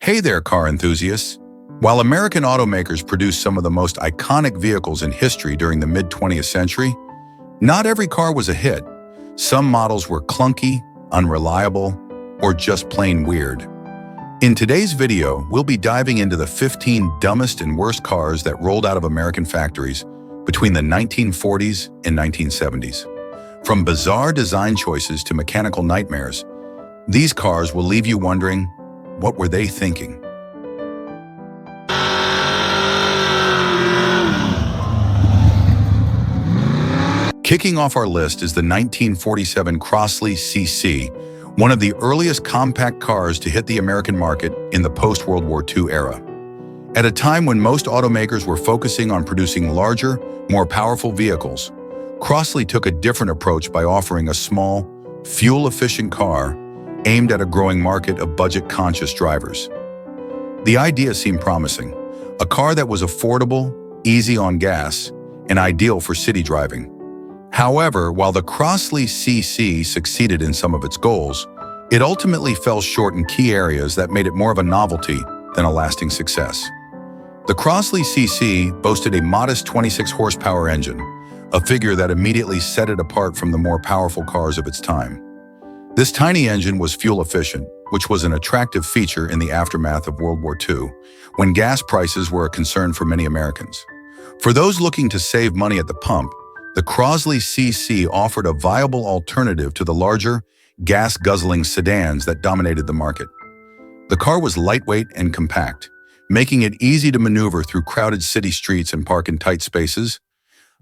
Hey there, car enthusiasts! While American automakers produced some of the most iconic vehicles in history during the mid-20th century, not every car was a hit. Some models were clunky, unreliable, or just plain weird. In today's video, we'll be diving into the 15 dumbest and worst cars that rolled out of American factories between the 1940s and 1970s. From bizarre design choices to mechanical nightmares, these cars will leave you wondering, what were they thinking? Kicking off our list is the 1947 Crosley CC, one of the earliest compact cars to hit the American market in the post-World War II era. At a time when most automakers were focusing on producing larger, more powerful vehicles, Crosley took a different approach by offering a small, fuel-efficient car aimed at a growing market of budget-conscious drivers. The idea seemed promising, a car that was affordable, easy on gas, and ideal for city driving. However, while the Crosley CC succeeded in some of its goals, it ultimately fell short in key areas that made it more of a novelty than a lasting success. The Crosley CC boasted a modest 26 horsepower engine, a figure that immediately set it apart from the more powerful cars of its time. This tiny engine was fuel efficient, which was an attractive feature in the aftermath of World War II, when gas prices were a concern for many Americans. For those looking to save money at the pump, the Crosley CC offered a viable alternative to the larger, gas-guzzling sedans that dominated the market. The car was lightweight and compact, making it easy to maneuver through crowded city streets and park in tight spaces,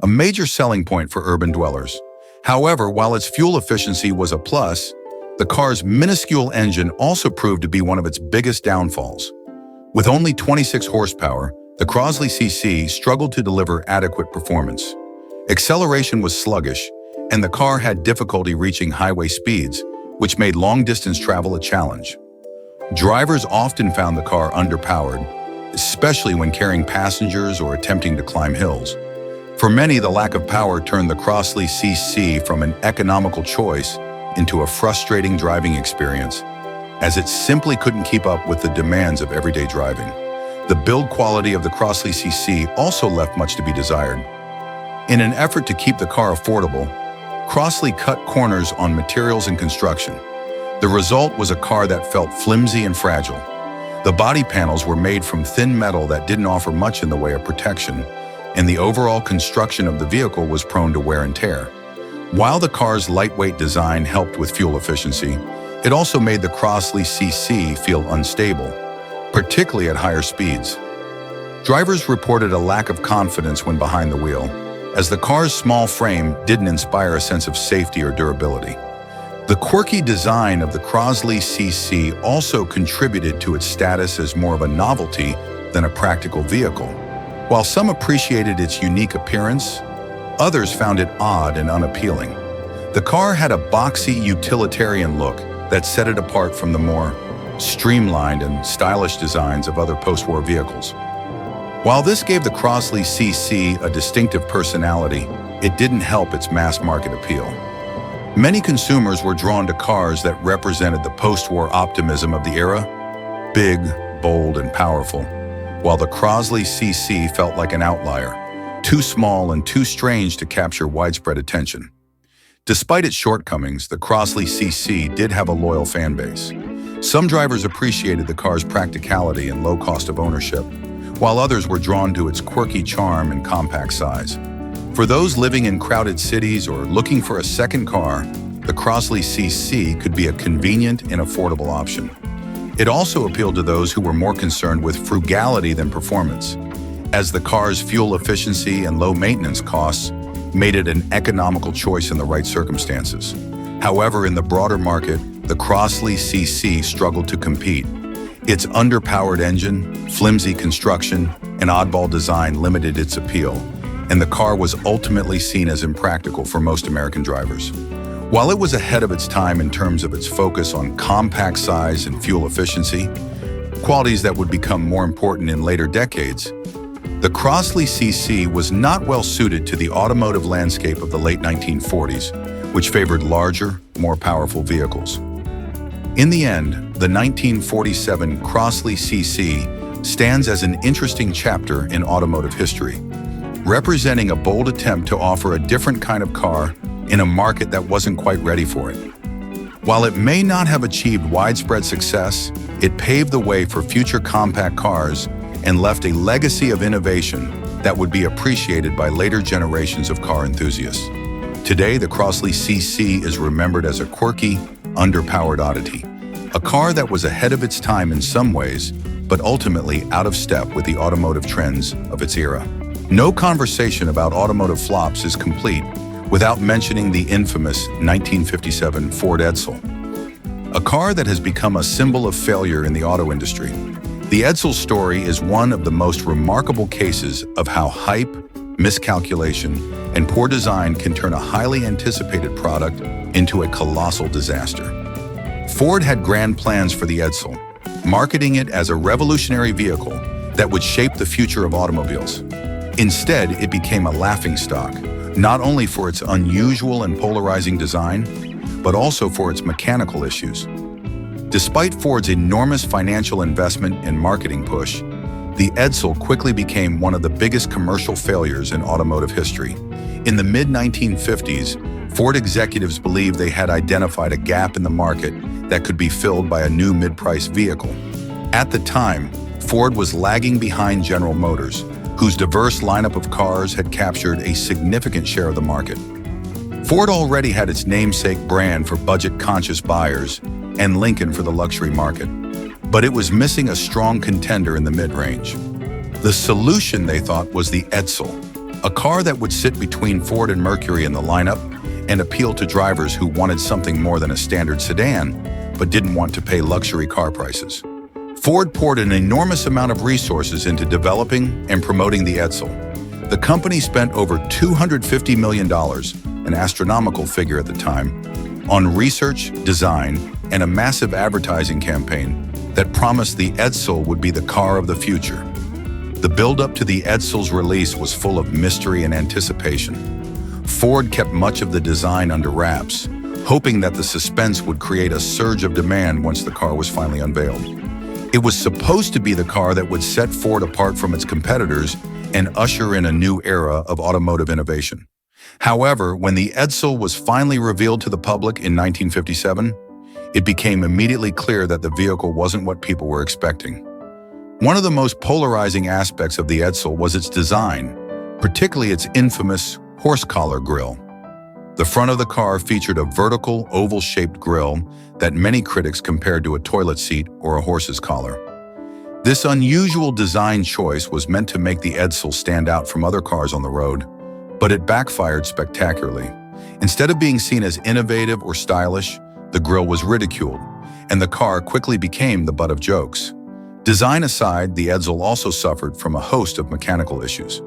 a major selling point for urban dwellers. However, while its fuel efficiency was a plus, the car's minuscule engine also proved to be one of its biggest downfalls. With only 26 horsepower, the Crosley CC struggled to deliver adequate performance. Acceleration was sluggish, and the car had difficulty reaching highway speeds, which made long-distance travel a challenge. Drivers often found the car underpowered, especially when carrying passengers or attempting to climb hills. For many, the lack of power turned the Crosley CC from an economical choice into a frustrating driving experience, as it simply couldn't keep up with the demands of everyday driving. The build quality of the Crosley CC also left much to be desired. In an effort to keep the car affordable, Crosley cut corners on materials and construction. The result was a car that felt flimsy and fragile. The body panels were made from thin metal that didn't offer much in the way of protection, and the overall construction of the vehicle was prone to wear and tear. While the car's lightweight design helped with fuel efficiency, it also made the Crosley CC feel unstable, particularly at higher speeds. Drivers reported a lack of confidence when behind the wheel, as the car's small frame didn't inspire a sense of safety or durability. The quirky design of the Crosley CC also contributed to its status as more of a novelty than a practical vehicle. While some appreciated its unique appearance, others found it odd and unappealing. The car had a boxy utilitarian look that set it apart from the more streamlined and stylish designs of other post-war vehicles. While this gave the Crosley CC a distinctive personality, it didn't help its mass-market appeal. Many consumers were drawn to cars that represented the post-war optimism of the era, big, bold, and powerful, while the Crosley CC felt like an outlier, too small and too strange to capture widespread attention. Despite its shortcomings, the Crosley CC did have a loyal fan base. Some drivers appreciated the car's practicality and low cost of ownership, while others were drawn to its quirky charm and compact size. For those living in crowded cities or looking for a second car, the Crosley CC could be a convenient and affordable option. It also appealed to those who were more concerned with frugality than performance, as the car's fuel efficiency and low maintenance costs made it an economical choice in the right circumstances. However, in the broader market, the Crosley CC struggled to compete. Its underpowered engine, flimsy construction, and oddball design limited its appeal, and the car was ultimately seen as impractical for most American drivers. While it was ahead of its time in terms of its focus on compact size and fuel efficiency, qualities that would become more important in later decades, the Crosley CC was not well suited to the automotive landscape of the late 1940s, which favored larger, more powerful vehicles. In the end, the 1947 Crosley CC stands as an interesting chapter in automotive history, representing a bold attempt to offer a different kind of car in a market that wasn't quite ready for it. While it may not have achieved widespread success, it paved the way for future compact cars and left a legacy of innovation that would be appreciated by later generations of car enthusiasts. Today, the Crosley CC is remembered as a quirky, underpowered oddity, a car that was ahead of its time in some ways, but ultimately out of step with the automotive trends of its era. No conversation about automotive flops is complete without mentioning the infamous 1957 Ford Edsel, a car that has become a symbol of failure in the auto industry. The Edsel story is one of the most remarkable cases of how hype, miscalculation, and poor design can turn a highly anticipated product into a colossal disaster. Ford had grand plans for the Edsel, marketing it as a revolutionary vehicle that would shape the future of automobiles. Instead, it became a laughingstock, not only for its unusual and polarizing design, but also for its mechanical issues. Despite Ford's enormous financial investment and marketing push, the Edsel quickly became one of the biggest commercial failures in automotive history. In the mid-1950s, Ford executives believed they had identified a gap in the market that could be filled by a new mid-price vehicle. At the time, Ford was lagging behind General Motors, whose diverse lineup of cars had captured a significant share of the market. Ford already had its namesake brand for budget-conscious buyers and Lincoln for the luxury market, but it was missing a strong contender in the mid-range. The solution, they thought, was the Edsel, a car that would sit between Ford and Mercury in the lineup and appeal to drivers who wanted something more than a standard sedan, but didn't want to pay luxury car prices. Ford poured an enormous amount of resources into developing and promoting the Edsel. The company spent over $250 million, an astronomical figure at the time, on research, design, and a massive advertising campaign that promised the Edsel would be the car of the future. The build-up to the Edsel's release was full of mystery and anticipation. Ford kept much of the design under wraps, hoping that the suspense would create a surge of demand once the car was finally unveiled. It was supposed to be the car that would set Ford apart from its competitors and usher in a new era of automotive innovation. However, when the Edsel was finally revealed to the public in 1957, it became immediately clear that the vehicle wasn't what people were expecting. One of the most polarizing aspects of the Edsel was its design, particularly its infamous horse collar grille. The front of the car featured a vertical, oval-shaped grille that many critics compared to a toilet seat or a horse's collar. This unusual design choice was meant to make the Edsel stand out from other cars on the road, but it backfired spectacularly. Instead of being seen as innovative or stylish, the grille was ridiculed, and the car quickly became the butt of jokes. Design aside, the Edsel also suffered from a host of mechanical issues.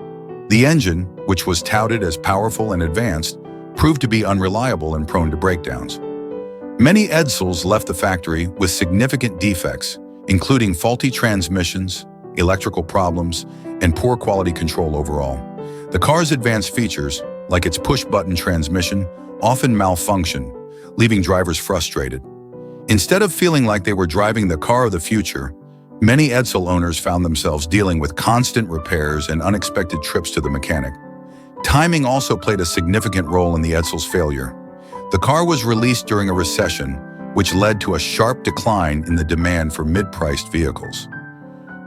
The engine, which was touted as powerful and advanced, proved to be unreliable and prone to breakdowns. Many Edsels left the factory with significant defects, including faulty transmissions, electrical problems, and poor quality control overall. The car's advanced features, like its push-button transmission, often malfunctioned, leaving drivers frustrated. Instead of feeling like they were driving the car of the future, many Edsel owners found themselves dealing with constant repairs and unexpected trips to the mechanic. Timing also played a significant role in the Edsel's failure. The car was released during a recession, which led to a sharp decline in the demand for mid-priced vehicles.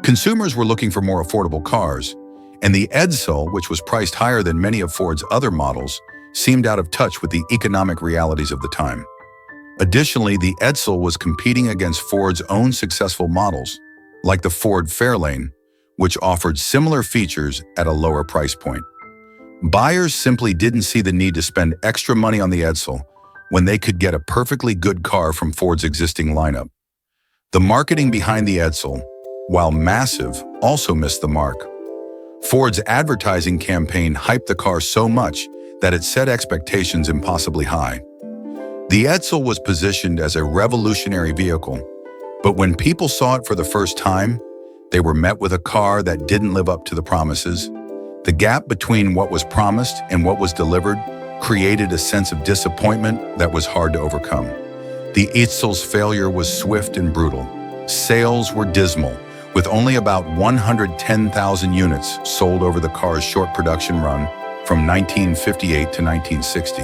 Consumers were looking for more affordable cars, and the Edsel, which was priced higher than many of Ford's other models, seemed out of touch with the economic realities of the time. Additionally, the Edsel was competing against Ford's own successful models, like the Ford Fairlane, which offered similar features at a lower price point. Buyers simply didn't see the need to spend extra money on the Edsel when they could get a perfectly good car from Ford's existing lineup. The marketing behind the Edsel, while massive, also missed the mark. Ford's advertising campaign hyped the car so much that it set expectations impossibly high. The Edsel was positioned as a revolutionary vehicle, but when people saw it for the first time, they were met with a car that didn't live up to the promises. The gap between what was promised and what was delivered created a sense of disappointment that was hard to overcome. The Edsel's failure was swift and brutal. Sales were dismal, with only about 110,000 units sold over the car's short production run from 1958 to 1960.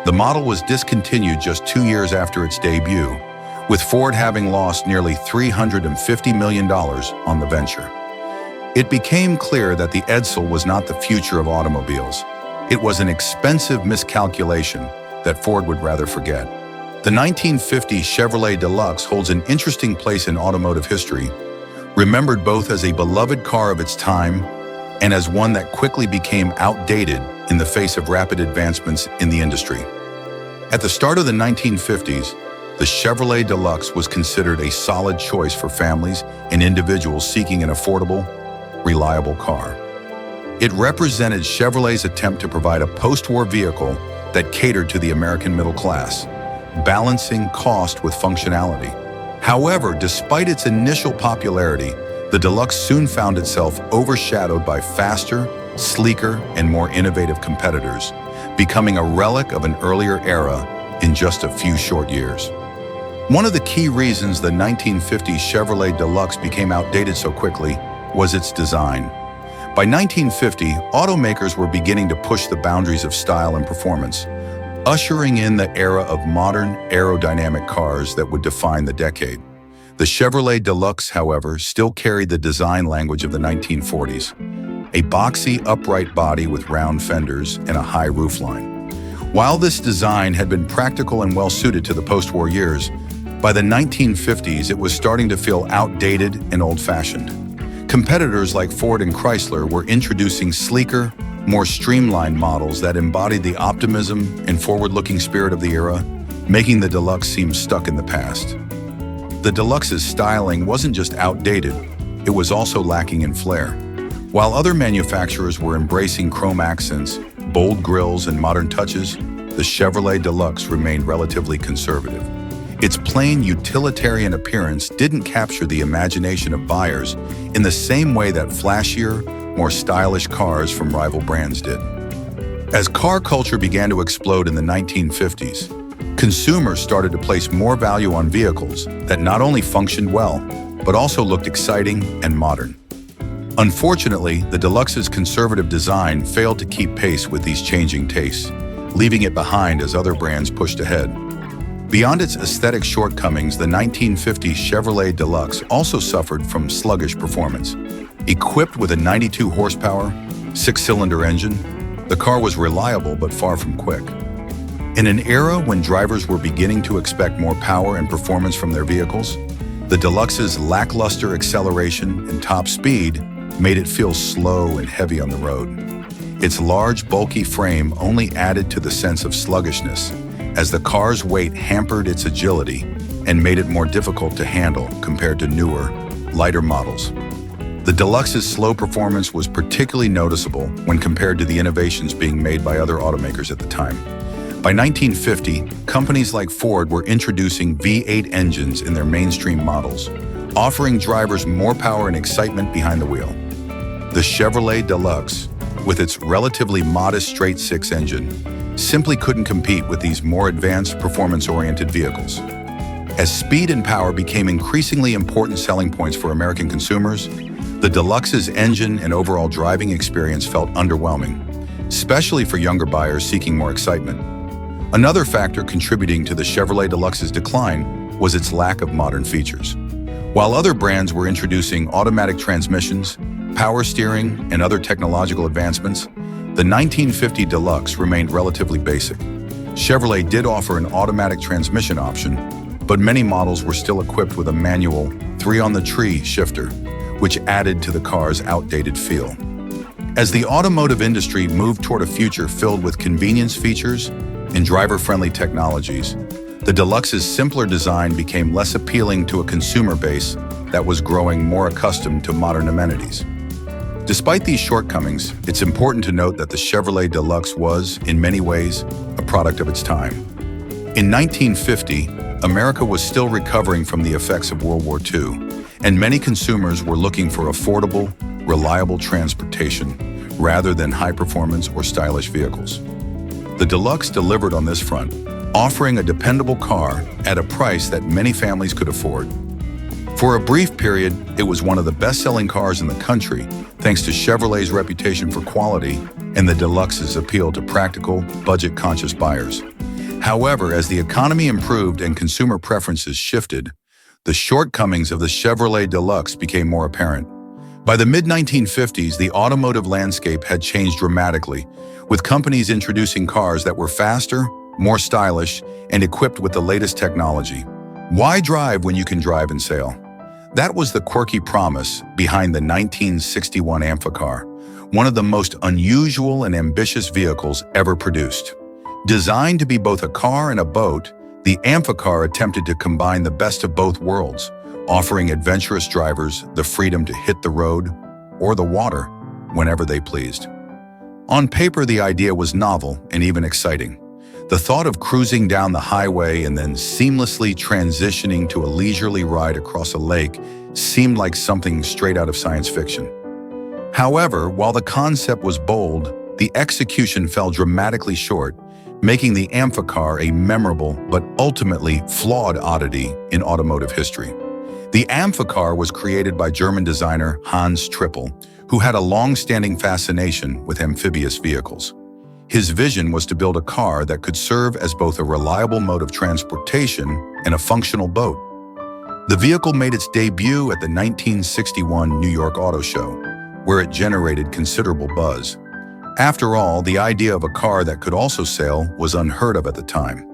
The model was discontinued just 2 years after its debut, with Ford having lost nearly $350 million on the venture. It became clear that the Edsel was not the future of automobiles. It was an expensive miscalculation that Ford would rather forget. The 1950 Chevrolet Deluxe holds an interesting place in automotive history, remembered both as a beloved car of its time and as one that quickly became outdated in the face of rapid advancements in the industry. At the start of the 1950s, the Chevrolet Deluxe was considered a solid choice for families and individuals seeking an affordable, reliable car. It represented Chevrolet's attempt to provide a post-war vehicle that catered to the American middle class, balancing cost with functionality. However, despite its initial popularity, the Deluxe soon found itself overshadowed by faster, sleeker, and more innovative competitors, becoming a relic of an earlier era in just a few short years. One of the key reasons the 1950 Chevrolet Deluxe became outdated so quickly was its design. By 1950, automakers were beginning to push the boundaries of style and performance, ushering in the era of modern aerodynamic cars that would define the decade. The Chevrolet Deluxe, however, still carried the design language of the 1940s, a boxy, upright body with round fenders and a high roofline. While this design had been practical and well-suited to the post-war years, by the 1950s it was starting to feel outdated and old-fashioned. Competitors like Ford and Chrysler were introducing sleeker, more streamlined models that embodied the optimism and forward-looking spirit of the era, making the Deluxe seem stuck in the past. The Deluxe's styling wasn't just outdated, it was also lacking in flair. While other manufacturers were embracing chrome accents, bold grills, and modern touches, the Chevrolet Deluxe remained relatively conservative. Its plain utilitarian appearance didn't capture the imagination of buyers in the same way that flashier, more stylish cars from rival brands did. As car culture began to explode in the 1950s, consumers started to place more value on vehicles that not only functioned well, but also looked exciting and modern. Unfortunately, the Deluxe's conservative design failed to keep pace with these changing tastes, leaving it behind as other brands pushed ahead. Beyond its aesthetic shortcomings, the 1950 Chevrolet Deluxe also suffered from sluggish performance. Equipped with a 92 horsepower, 6-cylinder engine, the car was reliable but far from quick. In an era when drivers were beginning to expect more power and performance from their vehicles, the Deluxe's lackluster acceleration and top speed made it feel slow and heavy on the road. Its large, bulky frame only added to the sense of sluggishness, as the car's weight hampered its agility and made it more difficult to handle compared to newer, lighter models. The Deluxe's slow performance was particularly noticeable when compared to the innovations being made by other automakers at the time. By 1950, companies like Ford were introducing V8 engines in their mainstream models, offering drivers more power and excitement behind the wheel. The Chevrolet Deluxe, with its relatively modest straight-six engine, simply couldn't compete with these more advanced, performance-oriented vehicles. As speed and power became increasingly important selling points for American consumers, the Deluxe's engine and overall driving experience felt underwhelming, especially for younger buyers seeking more excitement. Another factor contributing to the Chevrolet Deluxe's decline was its lack of modern features. While other brands were introducing automatic transmissions, power steering, and other technological advancements, the 1950 Deluxe remained relatively basic. Chevrolet did offer an automatic transmission option, but many models were still equipped with a manual 3-on-the-tree shifter, which added to the car's outdated feel. As the automotive industry moved toward a future filled with convenience features and driver-friendly technologies, the Deluxe's simpler design became less appealing to a consumer base that was growing more accustomed to modern amenities. Despite these shortcomings, it's important to note that the Chevrolet Deluxe was, in many ways, a product of its time. In 1950, America was still recovering from the effects of World War II, and many consumers were looking for affordable, reliable transportation rather than high-performance or stylish vehicles. The Deluxe delivered on this front, offering a dependable car at a price that many families could afford. For a brief period, it was one of the best-selling cars in the country, thanks to Chevrolet's reputation for quality and the Deluxe's appeal to practical, budget-conscious buyers. However, as the economy improved and consumer preferences shifted, the shortcomings of the Chevrolet Deluxe became more apparent. By the mid-1950s, the automotive landscape had changed dramatically, with companies introducing cars that were faster, more stylish, and equipped with the latest technology. Why drive when you can drive and sail? That was the quirky promise behind the 1961 Ampar, one of the most unusual and ambitious vehicles ever produced. Designed to be both a car and a boat, the Ampar attempted to combine the best of both worlds, offering adventurous drivers the freedom to hit the road or the water whenever they pleased. On paper, the idea was novel and even exciting. The thought of cruising down the highway and then seamlessly transitioning to a leisurely ride across a lake seemed like something straight out of science fiction. However, while the concept was bold, the execution fell dramatically short, making the Ampar a memorable but ultimately flawed oddity in automotive history. The Ampar was created by German designer Hans Trippel, who had a long-standing fascination with amphibious vehicles. His vision was to build a car that could serve as both a reliable mode of transportation and a functional boat. The vehicle made its debut at the 1961 New York Auto Show, where it generated considerable buzz. After all, the idea of a car that could also sail was unheard of at the time,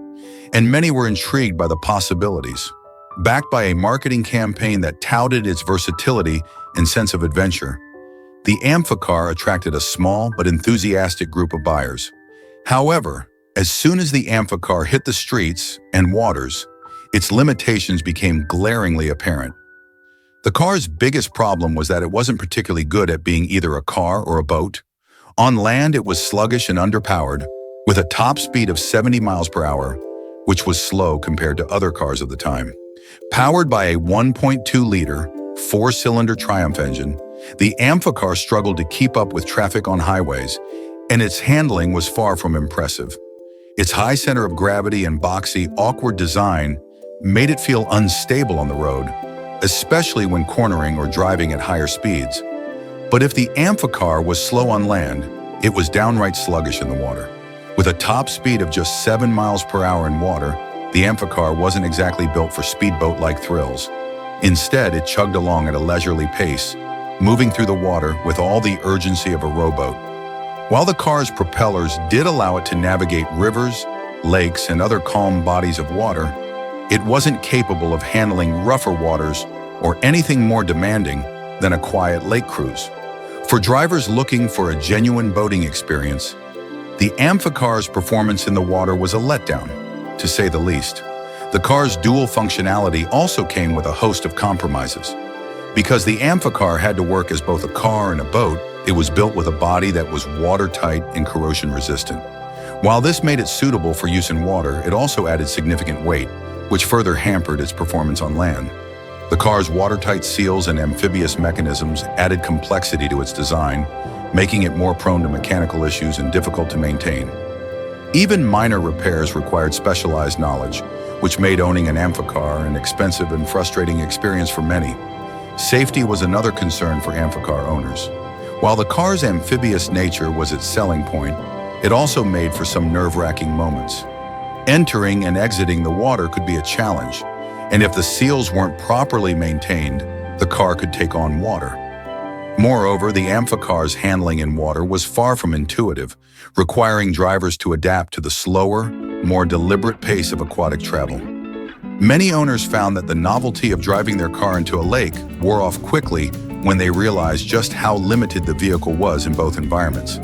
and many were intrigued by the possibilities. Backed by a marketing campaign that touted its versatility and sense of adventure, the Ampar attracted a small but enthusiastic group of buyers. However, as soon as the Ampar hit the streets and waters, its limitations became glaringly apparent. The car's biggest problem was that it wasn't particularly good at being either a car or a boat. On land, it was sluggish and underpowered, with a top speed of 70 miles per hour, which was slow compared to other cars of the time. Powered by a 1.2-liter, four-cylinder Triumph engine, the Ampar struggled to keep up with traffic on highways, and its handling was far from impressive. Its high center of gravity and boxy, awkward design made it feel unstable on the road, especially when cornering or driving at higher speeds. But if the Ampar was slow on land, it was downright sluggish in the water. With a top speed of just 7 miles per hour in water, the Ampar wasn't exactly built for speedboat-like thrills. Instead, it chugged along at a leisurely pace, moving through the water with all the urgency of a rowboat. While the car's propellers did allow it to navigate rivers, lakes, and other calm bodies of water, it wasn't capable of handling rougher waters or anything more demanding than a quiet lake cruise. For drivers looking for a genuine boating experience, the Ampar's performance in the water was a letdown, to say the least. The car's dual functionality also came with a host of compromises. Because the Ampar had to work as both a car and a boat, it was built with a body that was watertight and corrosion-resistant. While this made it suitable for use in water, it also added significant weight, which further hampered its performance on land. The car's watertight seals and amphibious mechanisms added complexity to its design, making it more prone to mechanical issues and difficult to maintain. Even minor repairs required specialized knowledge, which made owning an Ampar an expensive and frustrating experience for many. Safety was another concern for Ampar owners. While the car's amphibious nature was its selling point, it also made for some nerve-wracking moments. Entering and exiting the water could be a challenge, and if the seals weren't properly maintained, the car could take on water. Moreover, the Ampar's handling in water was far from intuitive, requiring drivers to adapt to the slower, more deliberate pace of aquatic travel. Many owners found that the novelty of driving their car into a lake wore off quickly when they realized just how limited the vehicle was in both environments.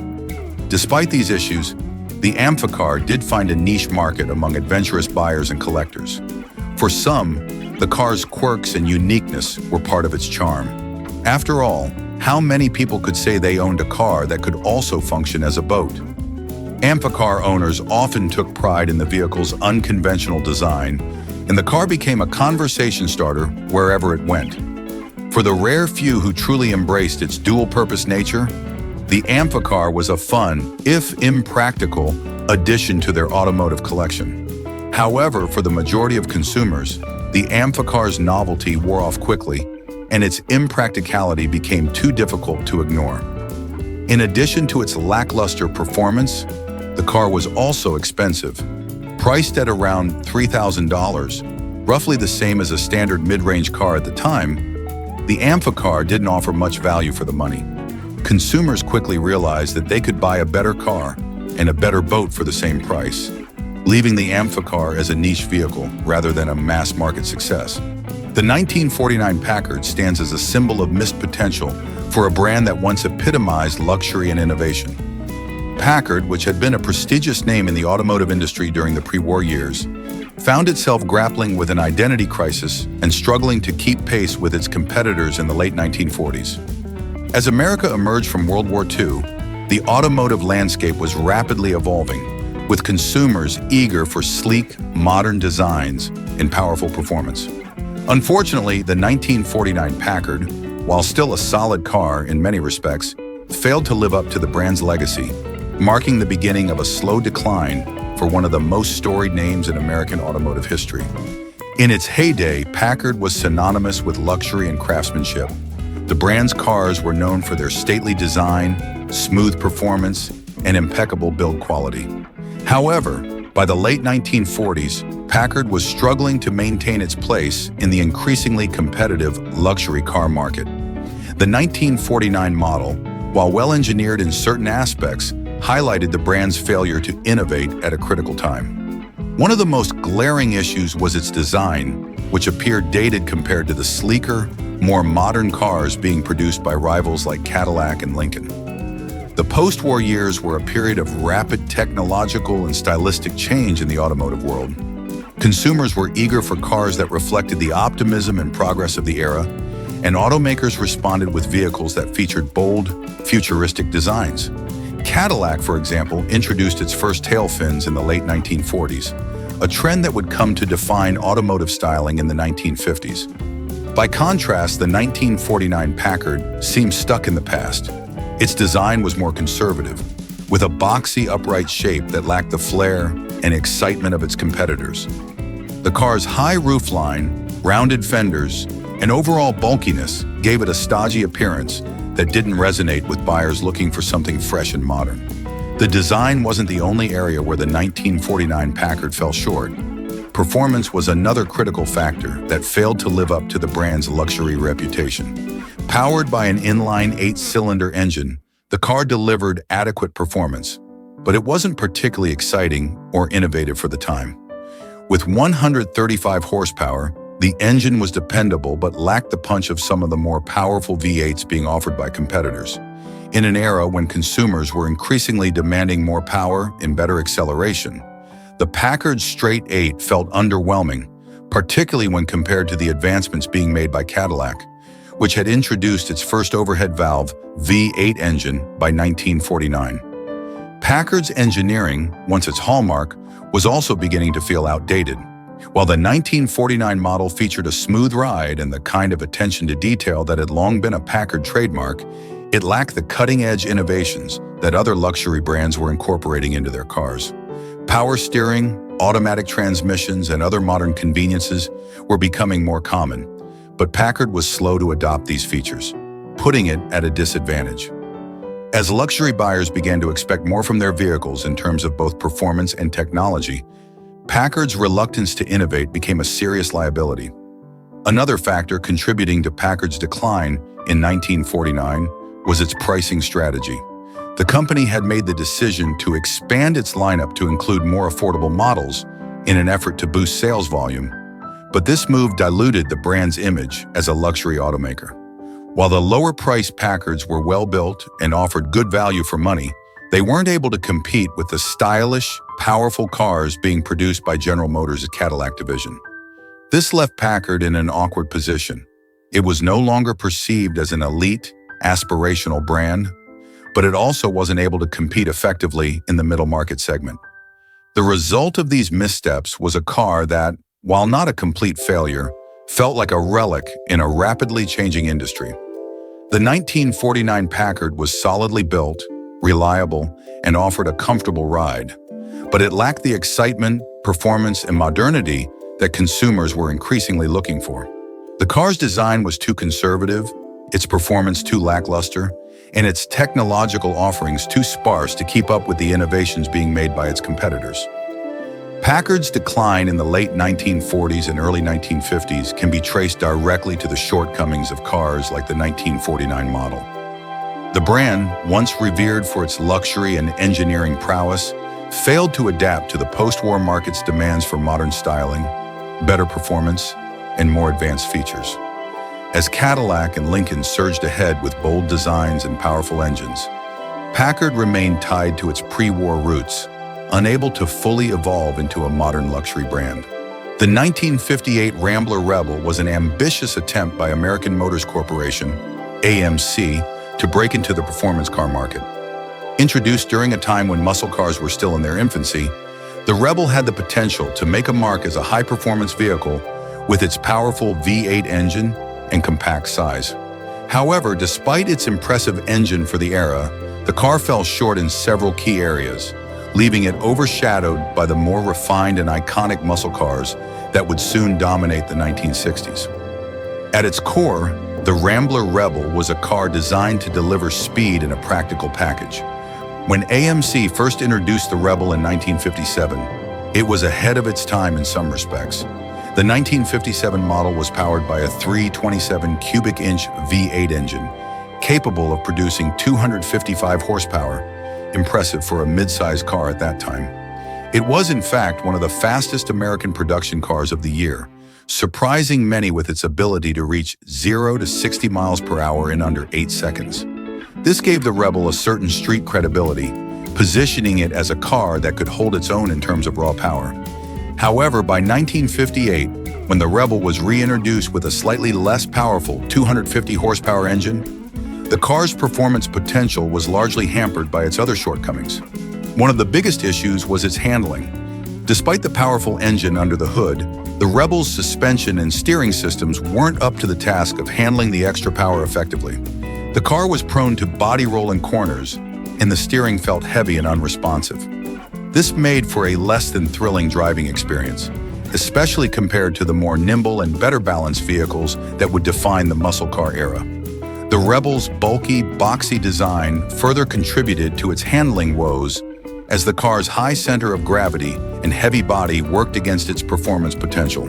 Despite these issues, the Ampar did find a niche market among adventurous buyers and collectors. For some, the car's quirks and uniqueness were part of its charm. After all, how many people could say they owned a car that could also function as a boat? Ampar owners often took pride in the vehicle's unconventional design, and the car became a conversation starter wherever it went. For the rare few who truly embraced its dual-purpose nature, the Ampar was a fun, if impractical, addition to their automotive collection. However, for the majority of consumers, the Ampar car's novelty wore off quickly, and its impracticality became too difficult to ignore. In addition to its lackluster performance, the car was also expensive. Priced at around $3,000, roughly the same as a standard mid-range car at the time, the Ampar car didn't offer much value for the money. Consumers quickly realized that they could buy a better car and a better boat for the same price, leaving the Ampar car as a niche vehicle rather than a mass-market success. The 1949 Packard stands as a symbol of missed potential for a brand that once epitomized luxury and innovation. Packard, which had been a prestigious name in the automotive industry during the pre-war years, found itself grappling with an identity crisis and struggling to keep pace with its competitors in the late 1940s. As America emerged from World War II, the automotive landscape was rapidly evolving, with consumers eager for sleek, modern designs and powerful performance. Unfortunately, the 1949 Packard, while still a solid car in many respects, failed to live up to the brand's legacy, marking the beginning of a slow decline for one of the most storied names in American automotive history. In its heyday, Packard was synonymous with luxury and craftsmanship. The brand's cars were known for their stately design, smooth performance, and impeccable build quality. However, by the late 1940s, Packard was struggling to maintain its place in the increasingly competitive luxury car market. The 1949 model, while well-engineered in certain aspects, highlighted the brand's failure to innovate at a critical time. One of the most glaring issues was its design, which appeared dated compared to the sleeker, more modern cars being produced by rivals like Cadillac and Lincoln. The post-war years were a period of rapid technological and stylistic change in the automotive world. Consumers were eager for cars that reflected the optimism and progress of the era, and automakers responded with vehicles that featured bold, futuristic designs. Cadillac, for example, introduced its first tail fins in the late 1940s, a trend that would come to define automotive styling in the 1950s. By contrast, the 1949 Packard seemed stuck in the past. Its design was more conservative, with a boxy, upright shape that lacked the flair and excitement of its competitors. The car's high roofline, rounded fenders, and overall bulkiness gave it a stodgy appearance that didn't resonate with buyers looking for something fresh and modern. The design wasn't the only area where the 1949 Packard fell short. Performance was another critical factor that failed to live up to the brand's luxury reputation. Powered by an inline 8-cylinder engine, the car delivered adequate performance, but it wasn't particularly exciting or innovative for the time. With 135 horsepower, the engine was dependable but lacked the punch of some of the more powerful V8s being offered by competitors. In an era when consumers were increasingly demanding more power and better acceleration, the Packard's straight 8 felt underwhelming, particularly when compared to the advancements being made by Cadillac, which had introduced its first overhead valve V8 engine by 1949. Packard's engineering, once its hallmark, was also beginning to feel outdated. While the 1949 model featured a smooth ride and the kind of attention to detail that had long been a Packard trademark, it lacked the cutting-edge innovations that other luxury brands were incorporating into their cars. Power steering, automatic transmissions, and other modern conveniences were becoming more common, but Packard was slow to adopt these features, putting it at a disadvantage. As luxury buyers began to expect more from their vehicles in terms of both performance and technology, Packard's reluctance to innovate became a serious liability. Another factor contributing to Packard's decline in 1949 was its pricing strategy. The company had made the decision to expand its lineup to include more affordable models in an effort to boost sales volume, but this move diluted the brand's image as a luxury automaker. While the lower-priced Packards were well-built and offered good value for money, they weren't able to compete with the stylish, powerful cars being produced by General Motors' Cadillac division. This left Packard in an awkward position. It was no longer perceived as an elite, aspirational brand, but it also wasn't able to compete effectively in the middle market segment. The result of these missteps was a car that, while not a complete failure, felt like a relic in a rapidly changing industry. The 1949 Packard was solidly built, reliable, and offered a comfortable ride, but it lacked the excitement, performance, and modernity that consumers were increasingly looking for. The car's design was too conservative, its performance too lackluster, and its technological offerings too sparse to keep up with the innovations being made by its competitors. Packard's decline in the late 1940s and early 1950s can be traced directly to the shortcomings of cars like the 1949 model. The brand, once revered for its luxury and engineering prowess, failed to adapt to the post-war market's demands for modern styling, better performance, and more advanced features. As Cadillac and Lincoln surged ahead with bold designs and powerful engines, Packard remained tied to its pre-war roots, unable to fully evolve into a modern luxury brand. The 1958 Rambler Rebel was an ambitious attempt by American Motors Corporation, AMC, to break into the performance car market. Introduced during a time when muscle cars were still in their infancy, the Rebel had the potential to make a mark as a high-performance vehicle with its powerful V8 engine and compact size. However, despite its impressive engine for the era, the car fell short in several key areas, leaving it overshadowed by the more refined and iconic muscle cars that would soon dominate the 1960s. At its core, the Rambler Rebel was a car designed to deliver speed in a practical package. When AMC first introduced the Rebel in 1957, it was ahead of its time in some respects. The 1957 model was powered by a 327 cubic inch V8 engine, capable of producing 255 horsepower, impressive for a mid-sized car at that time. It was, in fact, one of the fastest American production cars of the year, surprising many with its ability to reach 0 to 60 miles per hour in under 8 seconds. This gave the Rebel a certain street credibility, positioning it as a car that could hold its own in terms of raw power. However, by 1958, when the Rebel was reintroduced with a slightly less powerful 250 horsepower engine, the car's performance potential was largely hampered by its other shortcomings. One of the biggest issues was its handling. Despite the powerful engine under the hood, the Rebel's suspension and steering systems weren't up to the task of handling the extra power effectively. The car was prone to body roll in corners, and the steering felt heavy and unresponsive. This made for a less than thrilling driving experience, especially compared to the more nimble and better balanced vehicles that would define the muscle car era. The Rebel's bulky, boxy design further contributed to its handling woes as the car's high center of gravity and heavy body worked against its performance potential.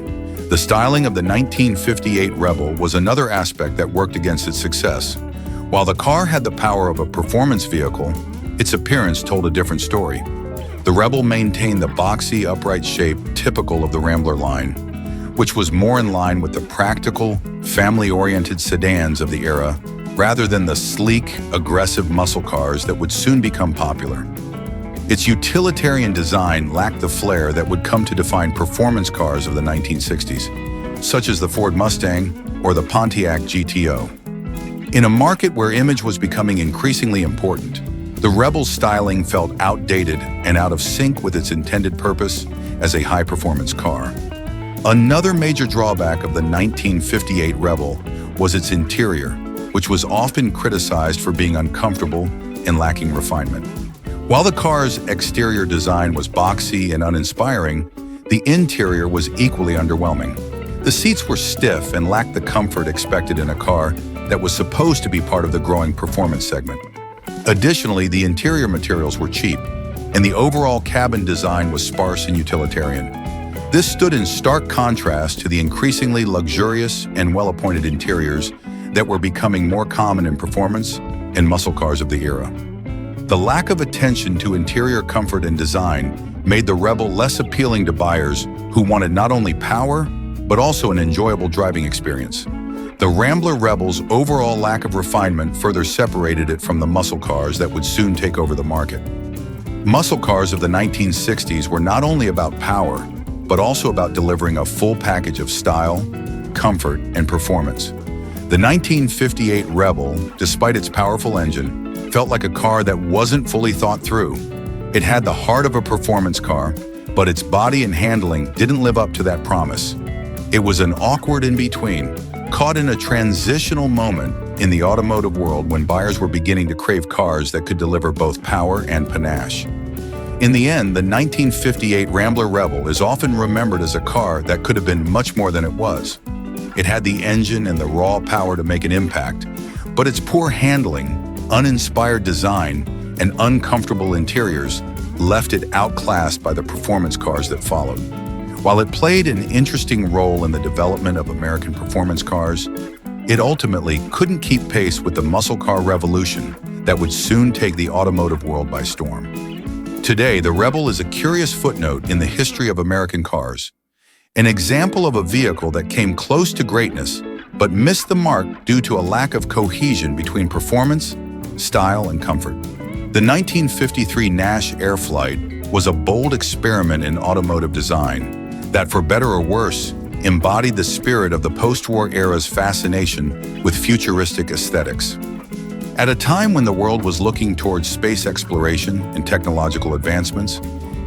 The styling of the 1958 Rebel was another aspect that worked against its success. While the car had the power of a performance vehicle, its appearance told a different story. The Rebel maintained the boxy, upright shape typical of the Rambler line, which was more in line with the practical, family-oriented sedans of the era, rather than the sleek, aggressive muscle cars that would soon become popular. Its utilitarian design lacked the flair that would come to define performance cars of the 1960s, such as the Ford Mustang or the Pontiac GTO. In a market where image was becoming increasingly important, the Rebel's styling felt outdated and out of sync with its intended purpose as a high-performance car. Another major drawback of the 1958 Rebel was its interior, which was often criticized for being uncomfortable and lacking refinement. While the car's exterior design was boxy and uninspiring, the interior was equally underwhelming. The seats were stiff and lacked the comfort expected in a car that was supposed to be part of the growing performance segment. Additionally, the interior materials were cheap, and the overall cabin design was sparse and utilitarian. This stood in stark contrast to the increasingly luxurious and well-appointed interiors that were becoming more common in performance and muscle cars of the era. The lack of attention to interior comfort and design made the Rebel less appealing to buyers who wanted not only power, but also an enjoyable driving experience. The Rambler Rebel's overall lack of refinement further separated it from the muscle cars that would soon take over the market. Muscle cars of the 1960s were not only about power, but also about delivering a full package of style, comfort, and performance. The 1958 Rebel, despite its powerful engine, felt like a car that wasn't fully thought through. It had the heart of a performance car, but its body and handling didn't live up to that promise. It was an awkward in-between, caught in a transitional moment in the automotive world when buyers were beginning to crave cars that could deliver both power and panache. In the end, the 1958 Rambler Rebel is often remembered as a car that could have been much more than it was. It had the engine and the raw power to make an impact, but its poor handling, uninspired design, and uncomfortable interiors left it outclassed by the performance cars that followed. While it played an interesting role in the development of American performance cars, it ultimately couldn't keep pace with the muscle car revolution that would soon take the automotive world by storm. Today, the Rebel is a curious footnote in the history of American cars, an example of a vehicle that came close to greatness but missed the mark due to a lack of cohesion between performance, style, and comfort. The 1953 Nash Airflight was a bold experiment in automotive design that, for better or worse, embodied the spirit of the post-war era's fascination with futuristic aesthetics. At a time when the world was looking towards space exploration and technological advancements,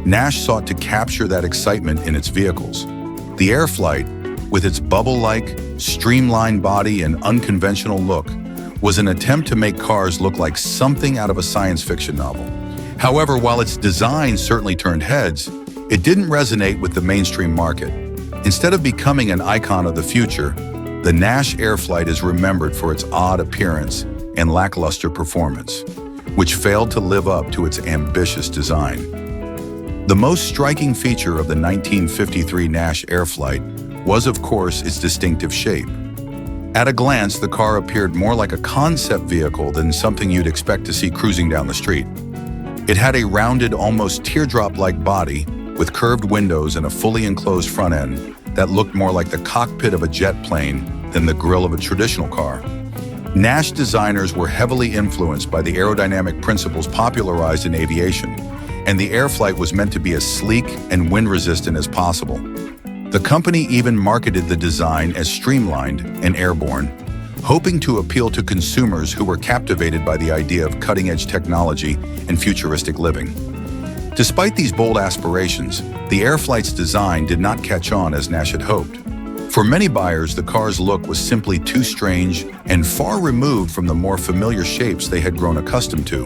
Nash sought to capture that excitement in its vehicles. The Airflight, with its bubble-like, streamlined body and unconventional look, was an attempt to make cars look like something out of a science fiction novel. However, while its design certainly turned heads, it didn't resonate with the mainstream market. Instead of becoming an icon of the future, the Nash Airflight is remembered for its odd appearance and lackluster performance, which failed to live up to its ambitious design. The most striking feature of the 1953 Nash Airflight was, of course, its distinctive shape. At a glance, the car appeared more like a concept vehicle than something you'd expect to see cruising down the street. It had a rounded, almost teardrop-like body with curved windows and a fully enclosed front end that looked more like the cockpit of a jet plane than the grille of a traditional car. Nash designers were heavily influenced by the aerodynamic principles popularized in aviation, and the Airflight was meant to be as sleek and wind-resistant as possible. The company even marketed the design as streamlined and airborne, hoping to appeal to consumers who were captivated by the idea of cutting-edge technology and futuristic living. Despite these bold aspirations, the Airflight's design did not catch on as Nash had hoped. For many buyers, the car's look was simply too strange and far removed from the more familiar shapes they had grown accustomed to.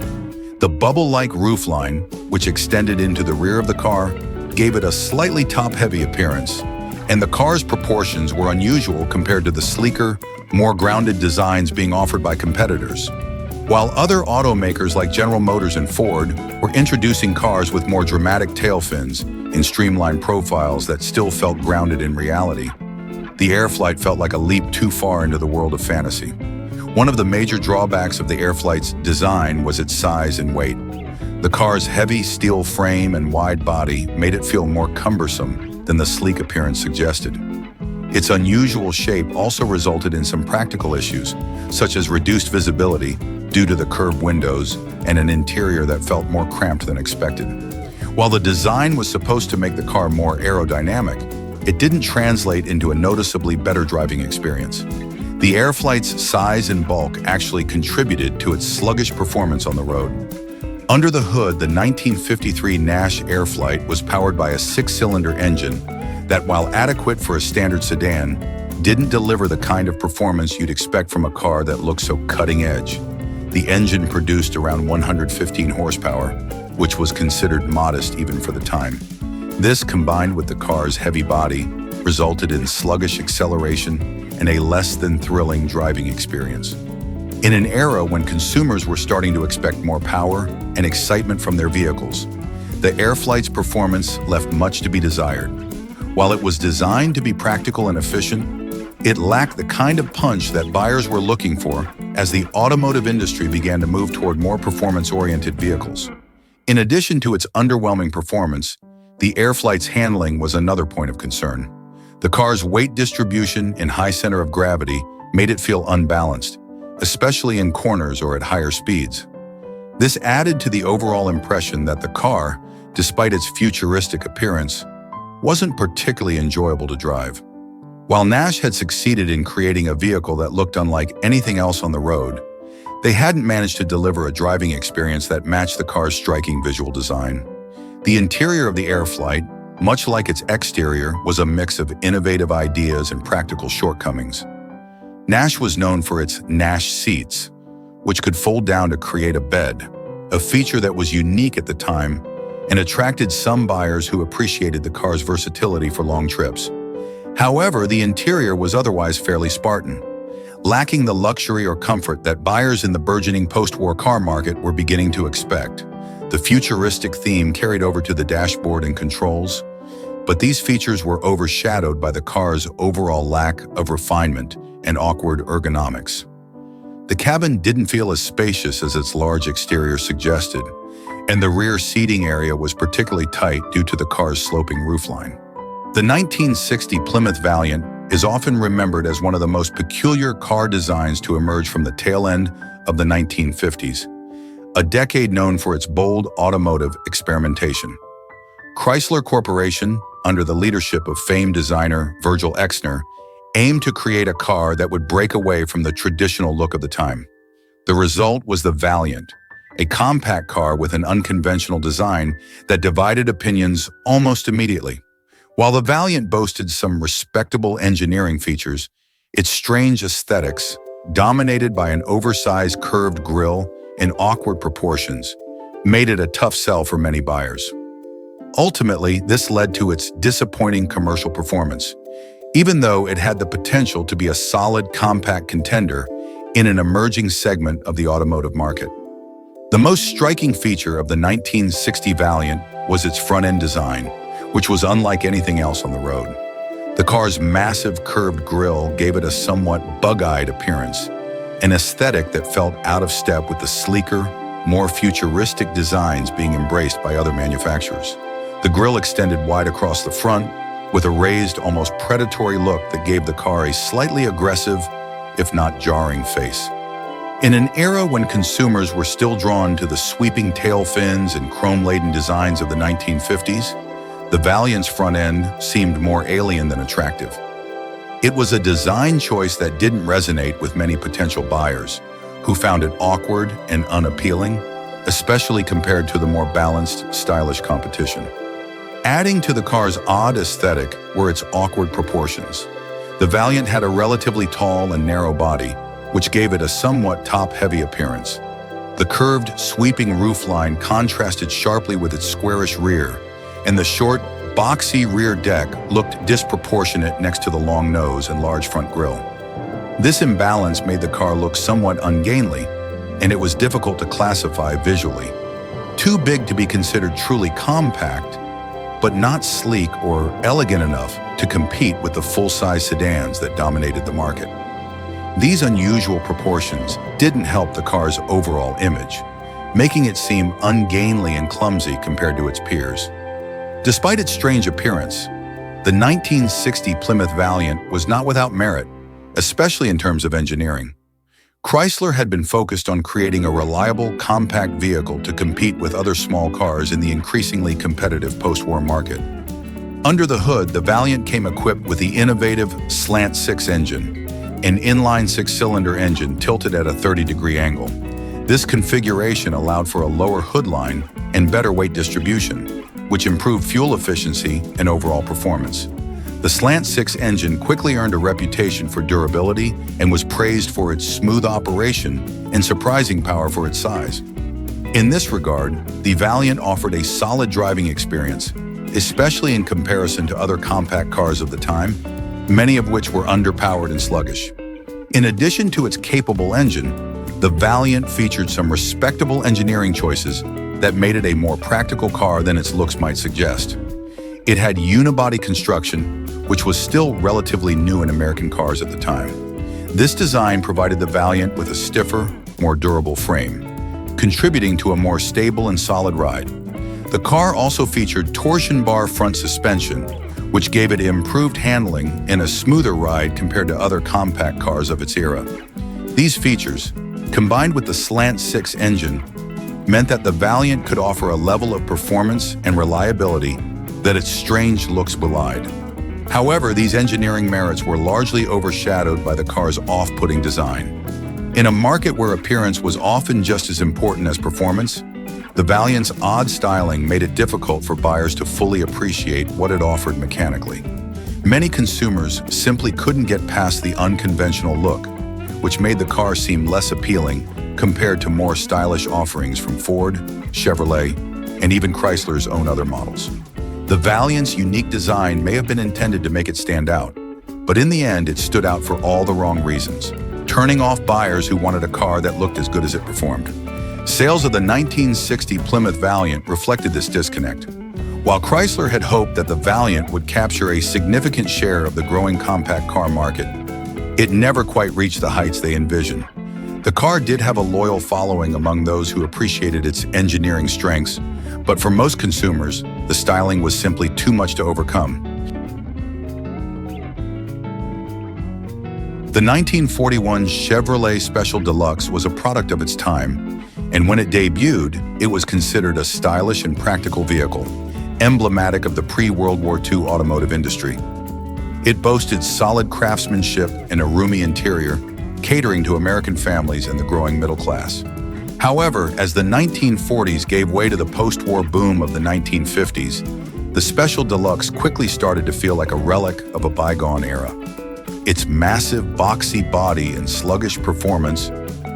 The bubble-like roofline, which extended into the rear of the car, gave it a slightly top-heavy appearance, and the car's proportions were unusual compared to the sleeker, more grounded designs being offered by competitors. While other automakers like General Motors and Ford were introducing cars with more dramatic tail fins and streamlined profiles that still felt grounded in reality, the Airflight felt like a leap too far into the world of fantasy. One of the major drawbacks of the Airflight's design was its size and weight. The car's heavy steel frame and wide body made it feel more cumbersome than the sleek appearance suggested. Its unusual shape also resulted in some practical issues, such as reduced visibility due to the curved windows and an interior that felt more cramped than expected. While the design was supposed to make the car more aerodynamic, it didn't translate into a noticeably better driving experience. The Airflight's size and bulk actually contributed to its sluggish performance on the road. Under the hood, the 1953 Nash Airflight was powered by a 6-cylinder engine that, while adequate for a standard sedan, didn't deliver the kind of performance you'd expect from a car that looked so cutting edge. The engine produced around 115 horsepower, which was considered modest even for the time. This, combined with the car's heavy body, resulted in sluggish acceleration and a less than thrilling driving experience. In an era when consumers were starting to expect more power and excitement from their vehicles, the Airflight's performance left much to be desired. While it was designed to be practical and efficient, it lacked the kind of punch that buyers were looking for as the automotive industry began to move toward more performance-oriented vehicles. In addition to its underwhelming performance, the Airflight's handling was another point of concern. The car's weight distribution and high center of gravity made it feel unbalanced, especially in corners or at higher speeds. This added to the overall impression that the car, despite its futuristic appearance, wasn't particularly enjoyable to drive. While Nash had succeeded in creating a vehicle that looked unlike anything else on the road, they hadn't managed to deliver a driving experience that matched the car's striking visual design. The interior of the Airflight, much like its exterior, was a mix of innovative ideas and practical shortcomings. Nash was known for its Nash seats, which could fold down to create a bed, a feature that was unique at the time and attracted some buyers who appreciated the car's versatility for long trips. However, the interior was otherwise fairly Spartan, lacking the luxury or comfort that buyers in the burgeoning post-war car market were beginning to expect. The futuristic theme carried over to the dashboard and controls, but these features were overshadowed by the car's overall lack of refinement and awkward ergonomics. The cabin didn't feel as spacious as its large exterior suggested, and the rear seating area was particularly tight due to the car's sloping roofline. The 1960 Plymouth Valiant is often remembered as one of the most peculiar car designs to emerge from the tail end of the 1950s, a decade known for its bold automotive experimentation. Chrysler Corporation, under the leadership of famed designer Virgil Exner, aimed to create a car that would break away from the traditional look of the time. The result was the Valiant, a compact car with an unconventional design that divided opinions almost immediately. While the Valiant boasted some respectable engineering features, its strange aesthetics, dominated by an oversized curved grille and awkward proportions, made it a tough sell for many buyers. Ultimately, this led to its disappointing commercial performance, even though it had the potential to be a solid compact contender in an emerging segment of the automotive market. The most striking feature of the 1960 Valiant was its front-end design, which was unlike anything else on the road. The car's massive curved grille gave it a somewhat bug-eyed appearance, an aesthetic that felt out of step with the sleeker, more futuristic designs being embraced by other manufacturers. The grille extended wide across the front, with a raised, almost predatory look that gave the car a slightly aggressive, if not jarring face. In an era when consumers were still drawn to the sweeping tail fins and chrome-laden designs of the 1950s, the Valiant's front end seemed more alien than attractive. It was a design choice that didn't resonate with many potential buyers, who found it awkward and unappealing, especially compared to the more balanced, stylish competition. Adding to the car's odd aesthetic were its awkward proportions. The Valiant had a relatively tall and narrow body, which gave it a somewhat top-heavy appearance. The curved, sweeping roofline contrasted sharply with its squarish rear, and the short, boxy rear deck looked disproportionate next to the long nose and large front grille. This imbalance made the car look somewhat ungainly, and it was difficult to classify visually. Too big to be considered truly compact, but not sleek or elegant enough to compete with the full-size sedans that dominated the market. These unusual proportions didn't help the car's overall image, making it seem ungainly and clumsy compared to its peers. Despite its strange appearance, the 1960 Plymouth Valiant was not without merit, especially in terms of engineering. Chrysler had been focused on creating a reliable, compact vehicle to compete with other small cars in the increasingly competitive post-war market. Under the hood, the Valiant came equipped with the innovative Slant 6 engine, an inline six-cylinder engine tilted at a 30-degree angle. This configuration allowed for a lower hood line and better weight distribution, which improved fuel efficiency and overall performance. The Slant 6 engine quickly earned a reputation for durability and was praised for its smooth operation and surprising power for its size. In this regard, the Valiant offered a solid driving experience, especially in comparison to other compact cars of the time, many of which were underpowered and sluggish. In addition to its capable engine, the Valiant featured some respectable engineering choices that made it a more practical car than its looks might suggest. It had unibody construction, which was still relatively new in American cars at the time. This design provided the Valiant with a stiffer, more durable frame, contributing to a more stable and solid ride. The car also featured torsion bar front suspension, which gave it improved handling and a smoother ride compared to other compact cars of its era. These features, combined with the Slant 6 engine, meant that the Valiant could offer a level of performance and reliability that its strange looks belied. However, these engineering merits were largely overshadowed by the car's off-putting design. In a market where appearance was often just as important as performance, the Valiant's odd styling made it difficult for buyers to fully appreciate what it offered mechanically. Many consumers simply couldn't get past the unconventional look, which made the car seem less appealing compared to more stylish offerings from Ford, Chevrolet, and even Chrysler's own other models. The Valiant's unique design may have been intended to make it stand out, but in the end, it stood out for all the wrong reasons, turning off buyers who wanted a car that looked as good as it performed. Sales of the 1960 Plymouth Valiant reflected this disconnect. While Chrysler had hoped that the Valiant would capture a significant share of the growing compact car market, it never quite reached the heights they envisioned. The car did have a loyal following among those who appreciated its engineering strengths, but for most consumers, the styling was simply too much to overcome. The 1941 Chevrolet Special Deluxe was a product of its time, and when it debuted, it was considered a stylish and practical vehicle, emblematic of the pre-World War II automotive industry. It boasted solid craftsmanship and a roomy interior, catering to American families and the growing middle class. However, as the 1940s gave way to the post-war boom of the 1950s, the Special Deluxe quickly started to feel like a relic of a bygone era. Its massive, boxy body and sluggish performance,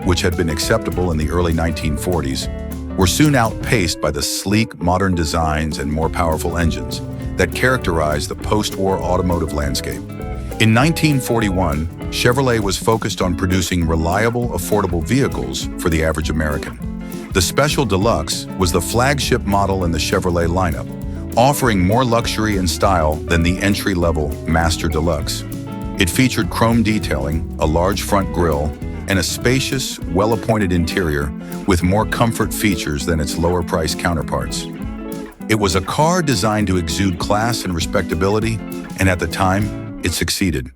which had been acceptable in the early 1940s, were soon outpaced by the sleek, modern designs and more powerful engines that characterized the post-war automotive landscape. In 1941, Chevrolet was focused on producing reliable, affordable vehicles for the average American. The Special Deluxe was the flagship model in the Chevrolet lineup, offering more luxury and style than the entry-level Master Deluxe. It featured chrome detailing, a large front grille, and a spacious, well-appointed interior with more comfort features than its lower-priced counterparts. It was a car designed to exude class and respectability, and at the time, it succeeded.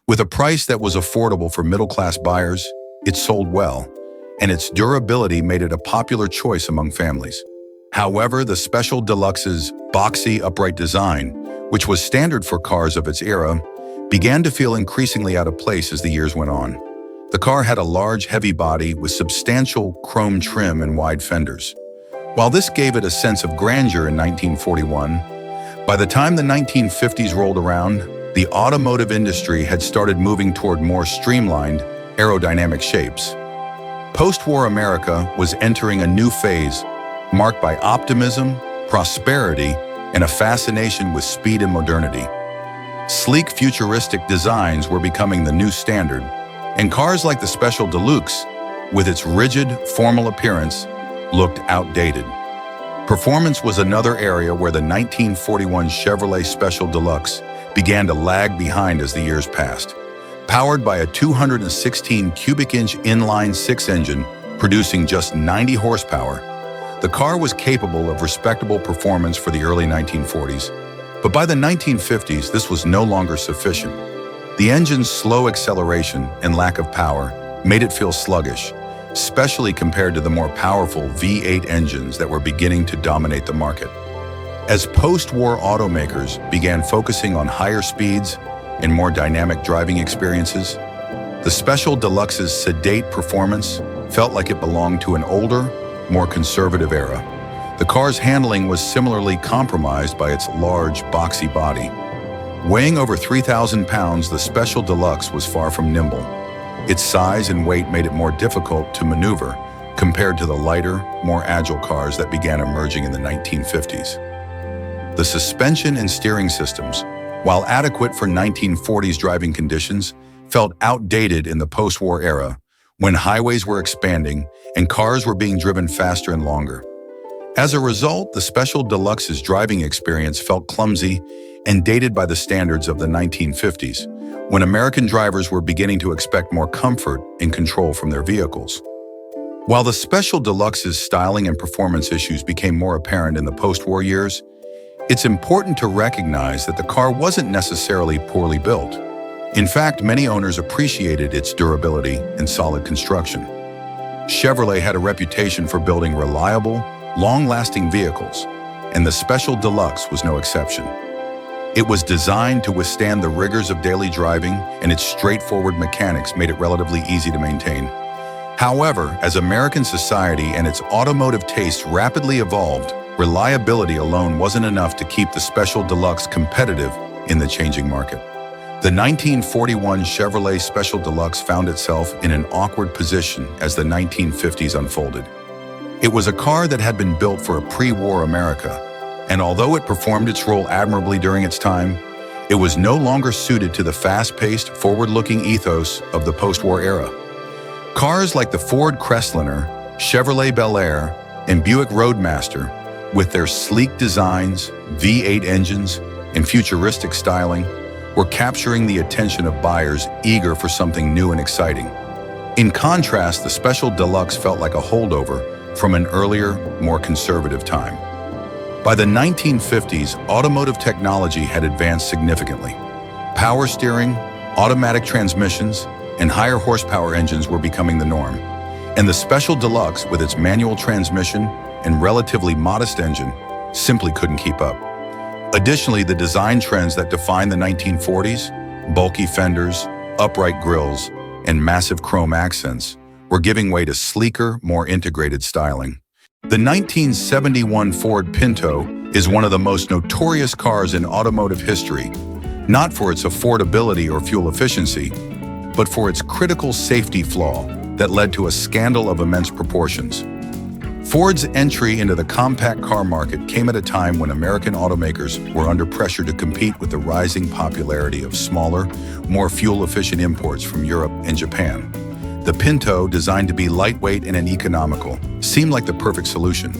With a price that was affordable for middle-class buyers, it sold well, and its durability made it a popular choice among families. However, the Special Deluxe's boxy, upright design, which was standard for cars of its era, began to feel increasingly out of place as the years went on. The car had a large, heavy body with substantial chrome trim and wide fenders. While this gave it a sense of grandeur in 1941, by the time the 1950s rolled around, the automotive industry had started moving toward more streamlined, aerodynamic shapes. Post-war America was entering a new phase, marked by optimism, prosperity, and a fascination with speed and modernity. Sleek, futuristic designs were becoming the new standard, and cars like the Special Deluxe, with its rigid, formal appearance, looked outdated. Performance was another area where the 1941 Chevrolet Special Deluxe began to lag behind as the years passed. Powered by a 216 cubic inch inline-six engine producing just 90 horsepower, the car was capable of respectable performance for the early 1940s. But by the 1950s, this was no longer sufficient. The engine's slow acceleration and lack of power made it feel sluggish, especially compared to the more powerful V8 engines that were beginning to dominate the market. As post-war automakers began focusing on higher speeds and more dynamic driving experiences, the Special Deluxe's sedate performance felt like it belonged to an older, more conservative era. The car's handling was similarly compromised by its large, boxy body. Weighing over 3,000 pounds, the Special Deluxe was far from nimble. Its size and weight made it more difficult to maneuver compared to the lighter, more agile cars that began emerging in the 1950s. The suspension and steering systems, while adequate for 1940s driving conditions, felt outdated in the post-war era when highways were expanding and cars were being driven faster and longer. As a result, the Special Deluxe's driving experience felt clumsy and dated by the standards of the 1950s, when American drivers were beginning to expect more comfort and control from their vehicles. While the Special Deluxe's styling and performance issues became more apparent in the post-war years, it's important to recognize that the car wasn't necessarily poorly built. In fact, many owners appreciated its durability and solid construction. Chevrolet had a reputation for building reliable, long-lasting vehicles, and the Special Deluxe was no exception. It was designed to withstand the rigors of daily driving, and its straightforward mechanics made it relatively easy to maintain. However, as American society and its automotive tastes rapidly evolved, reliability alone wasn't enough to keep the Special Deluxe competitive in the changing market. The 1941 Chevrolet Special Deluxe found itself in an awkward position as the 1950s unfolded. It was a car that had been built for a pre-war America, and although it performed its role admirably during its time, it was no longer suited to the fast-paced, forward-looking ethos of the post-war era. Cars like the Ford Crestliner, Chevrolet Bel Air, and Buick Roadmaster, with their sleek designs, V8 engines, and futuristic styling, were capturing the attention of buyers eager for something new and exciting. In contrast, the Special Deluxe felt like a holdover from an earlier, more conservative time. By the 1950s, automotive technology had advanced significantly. Power steering, automatic transmissions, and higher horsepower engines were becoming the norm. And the Special Deluxe, with its manual transmission and relatively modest engine, simply couldn't keep up. Additionally, the design trends that defined the 1940s, bulky fenders, upright grilles, and massive chrome accents, were giving way to sleeker, more integrated styling. The 1971 Ford Pinto is one of the most notorious cars in automotive history, not for its affordability or fuel efficiency, but for its critical safety flaw that led to a scandal of immense proportions. Ford's entry into the compact car market came at a time when American automakers were under pressure to compete with the rising popularity of smaller, more fuel-efficient imports from Europe and Japan. The Pinto, designed to be lightweight and economical, seemed like the perfect solution.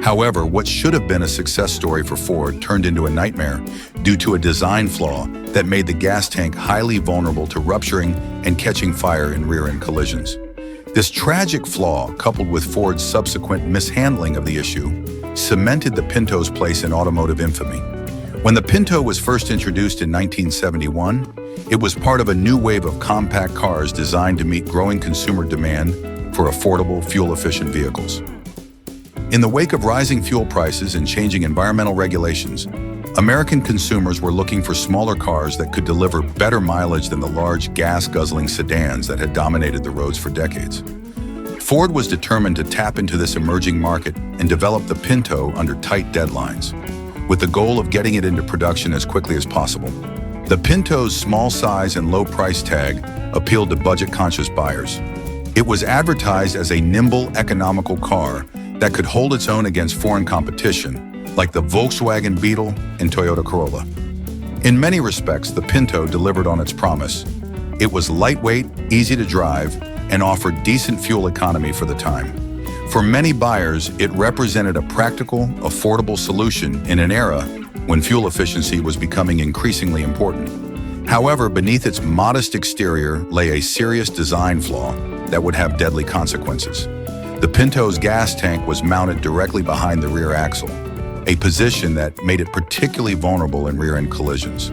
However, what should have been a success story for Ford turned into a nightmare due to a design flaw that made the gas tank highly vulnerable to rupturing and catching fire in rear-end collisions. This tragic flaw, coupled with Ford's subsequent mishandling of the issue, cemented the Pinto's place in automotive infamy. When the Pinto was first introduced in 1971, it was part of a new wave of compact cars designed to meet growing consumer demand for affordable, fuel-efficient vehicles. In the wake of rising fuel prices and changing environmental regulations, American consumers were looking for smaller cars that could deliver better mileage than the large gas-guzzling sedans that had dominated the roads for decades. Ford was determined to tap into this emerging market and develop the Pinto under tight deadlines, with the goal of getting it into production as quickly as possible. The Pinto's small size and low price tag appealed to budget-conscious buyers. It was advertised as a nimble, economical car that could hold its own against foreign competition, like the Volkswagen Beetle and Toyota Corolla. In many respects, the Pinto delivered on its promise. It was lightweight, easy to drive, and offered decent fuel economy for the time. For many buyers, it represented a practical, affordable solution in an era when fuel efficiency was becoming increasingly important. However, beneath its modest exterior lay a serious design flaw that would have deadly consequences. The Pinto's gas tank was mounted directly behind the rear axle, a position that made it particularly vulnerable in rear-end collisions.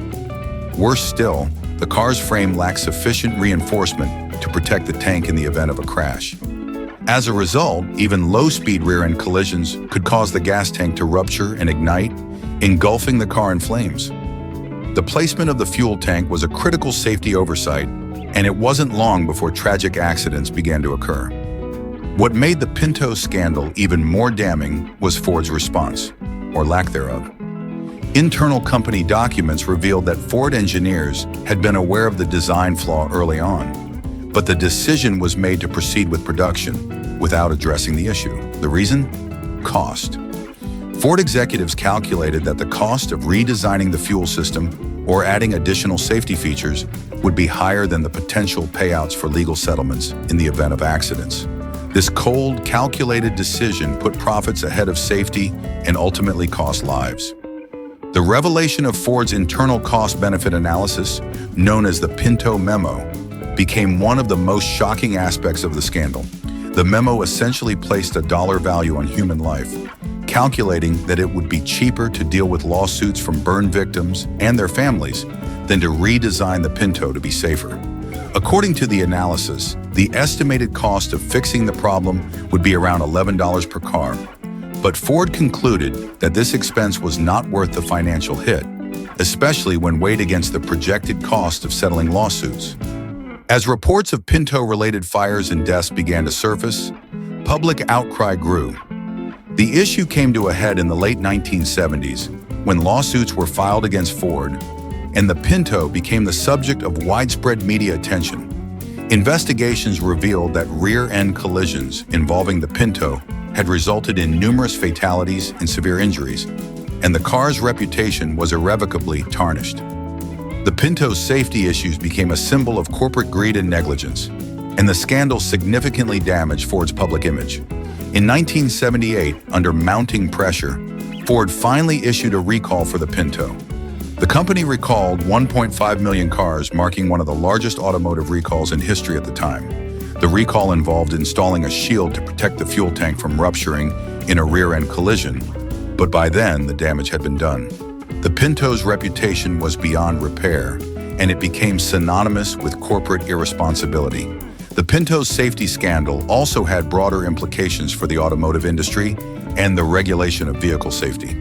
Worse still, the car's frame lacked sufficient reinforcement to protect the tank in the event of a crash. As a result, even low-speed rear-end collisions could cause the gas tank to rupture and ignite, engulfing the car in flames. The placement of the fuel tank was a critical safety oversight, and it wasn't long before tragic accidents began to occur. What made the Pinto scandal even more damning was Ford's response, or lack thereof. Internal company documents revealed that Ford engineers had been aware of the design flaw early on, but the decision was made to proceed with production without addressing the issue. The reason? Cost. Ford executives calculated that the cost of redesigning the fuel system or adding additional safety features would be higher than the potential payouts for legal settlements in the event of accidents. This cold, calculated decision put profits ahead of safety and ultimately cost lives. The revelation of Ford's internal cost-benefit analysis, known as the Pinto Memo, became one of the most shocking aspects of the scandal. The memo essentially placed a dollar value on human life, calculating that it would be cheaper to deal with lawsuits from burn victims and their families than to redesign the Pinto to be safer. According to the analysis, the estimated cost of fixing the problem would be around $11 per car. But Ford concluded that this expense was not worth the financial hit, especially when weighed against the projected cost of settling lawsuits. As reports of Pinto-related fires and deaths began to surface, public outcry grew. The issue came to a head in the late 1970s when lawsuits were filed against Ford, and the Pinto became the subject of widespread media attention. Investigations revealed that rear-end collisions involving the Pinto had resulted in numerous fatalities and severe injuries, and the car's reputation was irrevocably tarnished. The Pinto's safety issues became a symbol of corporate greed and negligence, and the scandal significantly damaged Ford's public image. In 1978, under mounting pressure, Ford finally issued a recall for the Pinto. The company recalled 1.5 million cars, marking one of the largest automotive recalls in history at the time. The recall involved installing a shield to protect the fuel tank from rupturing in a rear-end collision, but by then the damage had been done. The Pinto's reputation was beyond repair, and it became synonymous with corporate irresponsibility. The Pinto's safety scandal also had broader implications for the automotive industry and the regulation of vehicle safety.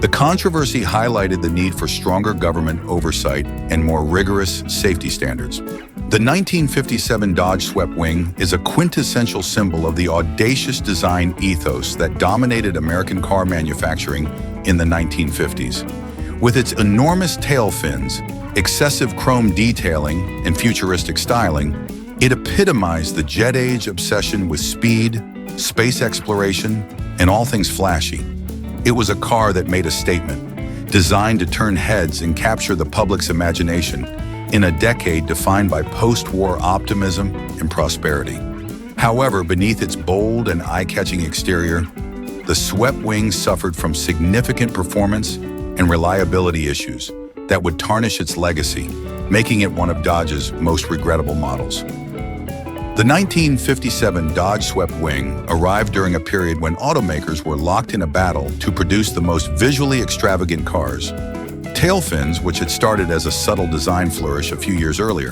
The controversy highlighted the need for stronger government oversight and more rigorous safety standards. The 1957 Dodge Swep wing is a quintessential symbol of the audacious design ethos that dominated American car manufacturing in the 1950s. With its enormous tail fins, excessive chrome detailing, and futuristic styling, it epitomized the jet age obsession with speed, space exploration, and all things flashy. It was a car that made a statement, designed to turn heads and capture the public's imagination in a decade defined by post-war optimism and prosperity. However, beneath its bold and eye-catching exterior, the Swep wing suffered from significant performance and reliability issues that would tarnish its legacy, making it one of Dodge's most regrettable models. The 1957 Dodge Swep wing arrived during a period when automakers were locked in a battle to produce the most visually extravagant cars. Tail fins, which had started as a subtle design flourish a few years earlier,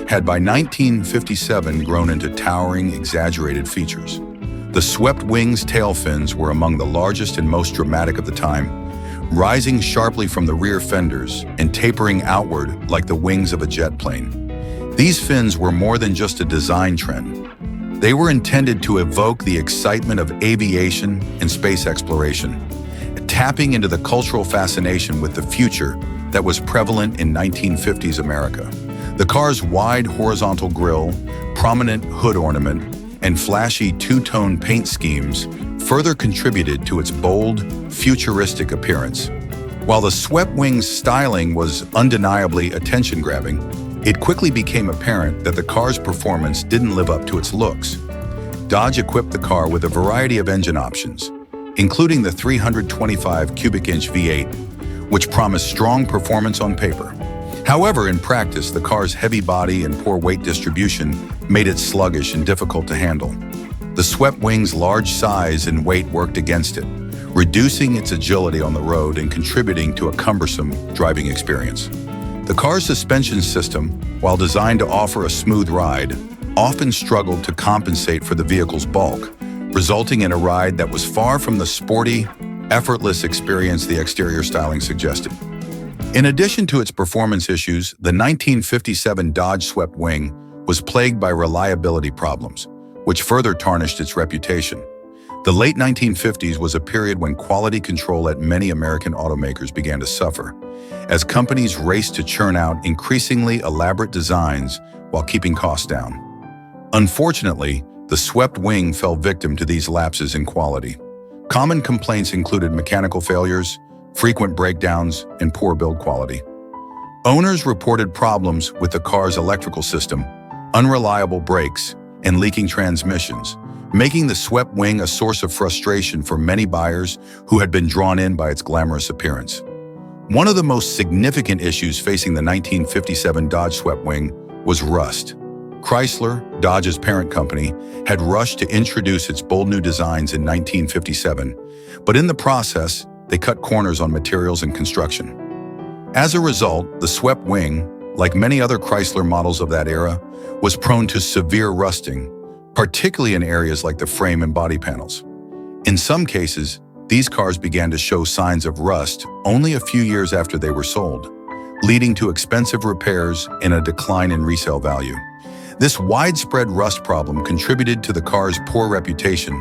had by 1957 grown into towering, exaggerated features. The swept wing's tail fins were among the largest and most dramatic of the time, rising sharply from the rear fenders and tapering outward like the wings of a jet plane. These fins were more than just a design trend. They were intended to evoke the excitement of aviation and space exploration, tapping into the cultural fascination with the future that was prevalent in 1950s America. The car's wide horizontal grille, prominent hood ornament, and flashy two-tone paint schemes further contributed to its bold, futuristic appearance. While the Swep wing's styling was undeniably attention-grabbing, it quickly became apparent that the car's performance didn't live up to its looks. Dodge equipped the car with a variety of engine options, including the 325 cubic inch V8, which promised strong performance on paper. However, in practice, the car's heavy body and poor weight distribution made it sluggish and difficult to handle. The Swep wing's large size and weight worked against it, reducing its agility on the road and contributing to a cumbersome driving experience. The car's suspension system, while designed to offer a smooth ride, often struggled to compensate for the vehicle's bulk, resulting in a ride that was far from the sporty, effortless experience the exterior styling suggested. In addition to its performance issues, the 1957 Dodge Swep wing was plagued by reliability problems, which further tarnished its reputation. The late 1950s was a period when quality control at many American automakers began to suffer, as companies raced to churn out increasingly elaborate designs while keeping costs down. Unfortunately, the swept wing fell victim to these lapses in quality. Common complaints included mechanical failures, frequent breakdowns, and poor build quality. Owners reported problems with the car's electrical system, unreliable brakes, and leaking transmissions, making the swept wing a source of frustration for many buyers who had been drawn in by its glamorous appearance. One of the most significant issues facing the 1957 Dodge Swep wing was rust. Chrysler, Dodge's parent company, had rushed to introduce its bold new designs in 1957, but in the process, they cut corners on materials and construction. As a result, the Swep wing, like many other Chrysler models of that era, was prone to severe rusting, particularly in areas like the frame and body panels. In some cases, these cars began to show signs of rust only a few years after they were sold, leading to expensive repairs and a decline in resale value. This widespread rust problem contributed to the car's poor reputation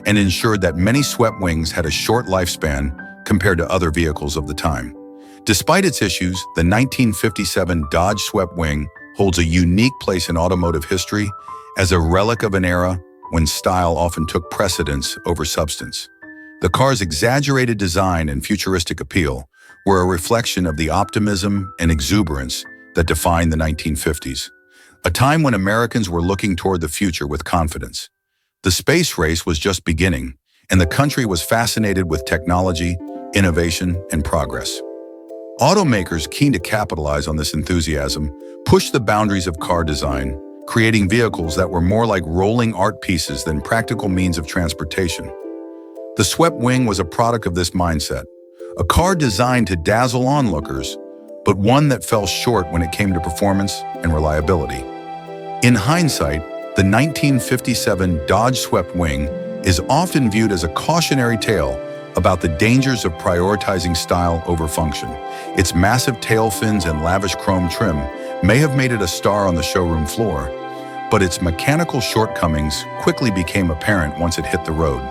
and ensured that many swept wings had a short lifespan compared to other vehicles of the time. Despite its issues, the 1957 Dodge Swep wing holds a unique place in automotive history as a relic of an era when style often took precedence over substance. The car's exaggerated design and futuristic appeal were a reflection of the optimism and exuberance that defined the 1950s, a time when Americans were looking toward the future with confidence. The space race was just beginning, and the country was fascinated with technology, innovation, and progress. Automakers keen to capitalize on this enthusiasm pushed the boundaries of car design, creating vehicles that were more like rolling art pieces than practical means of transportation. The Swep wing was a product of this mindset, a car designed to dazzle onlookers, but one that fell short when it came to performance and reliability. In hindsight, the 1957 Dodge Swep wing is often viewed as a cautionary tale about the dangers of prioritizing style over function. Its massive tail fins and lavish chrome trim may have made it a star on the showroom floor, but its mechanical shortcomings quickly became apparent once it hit the road.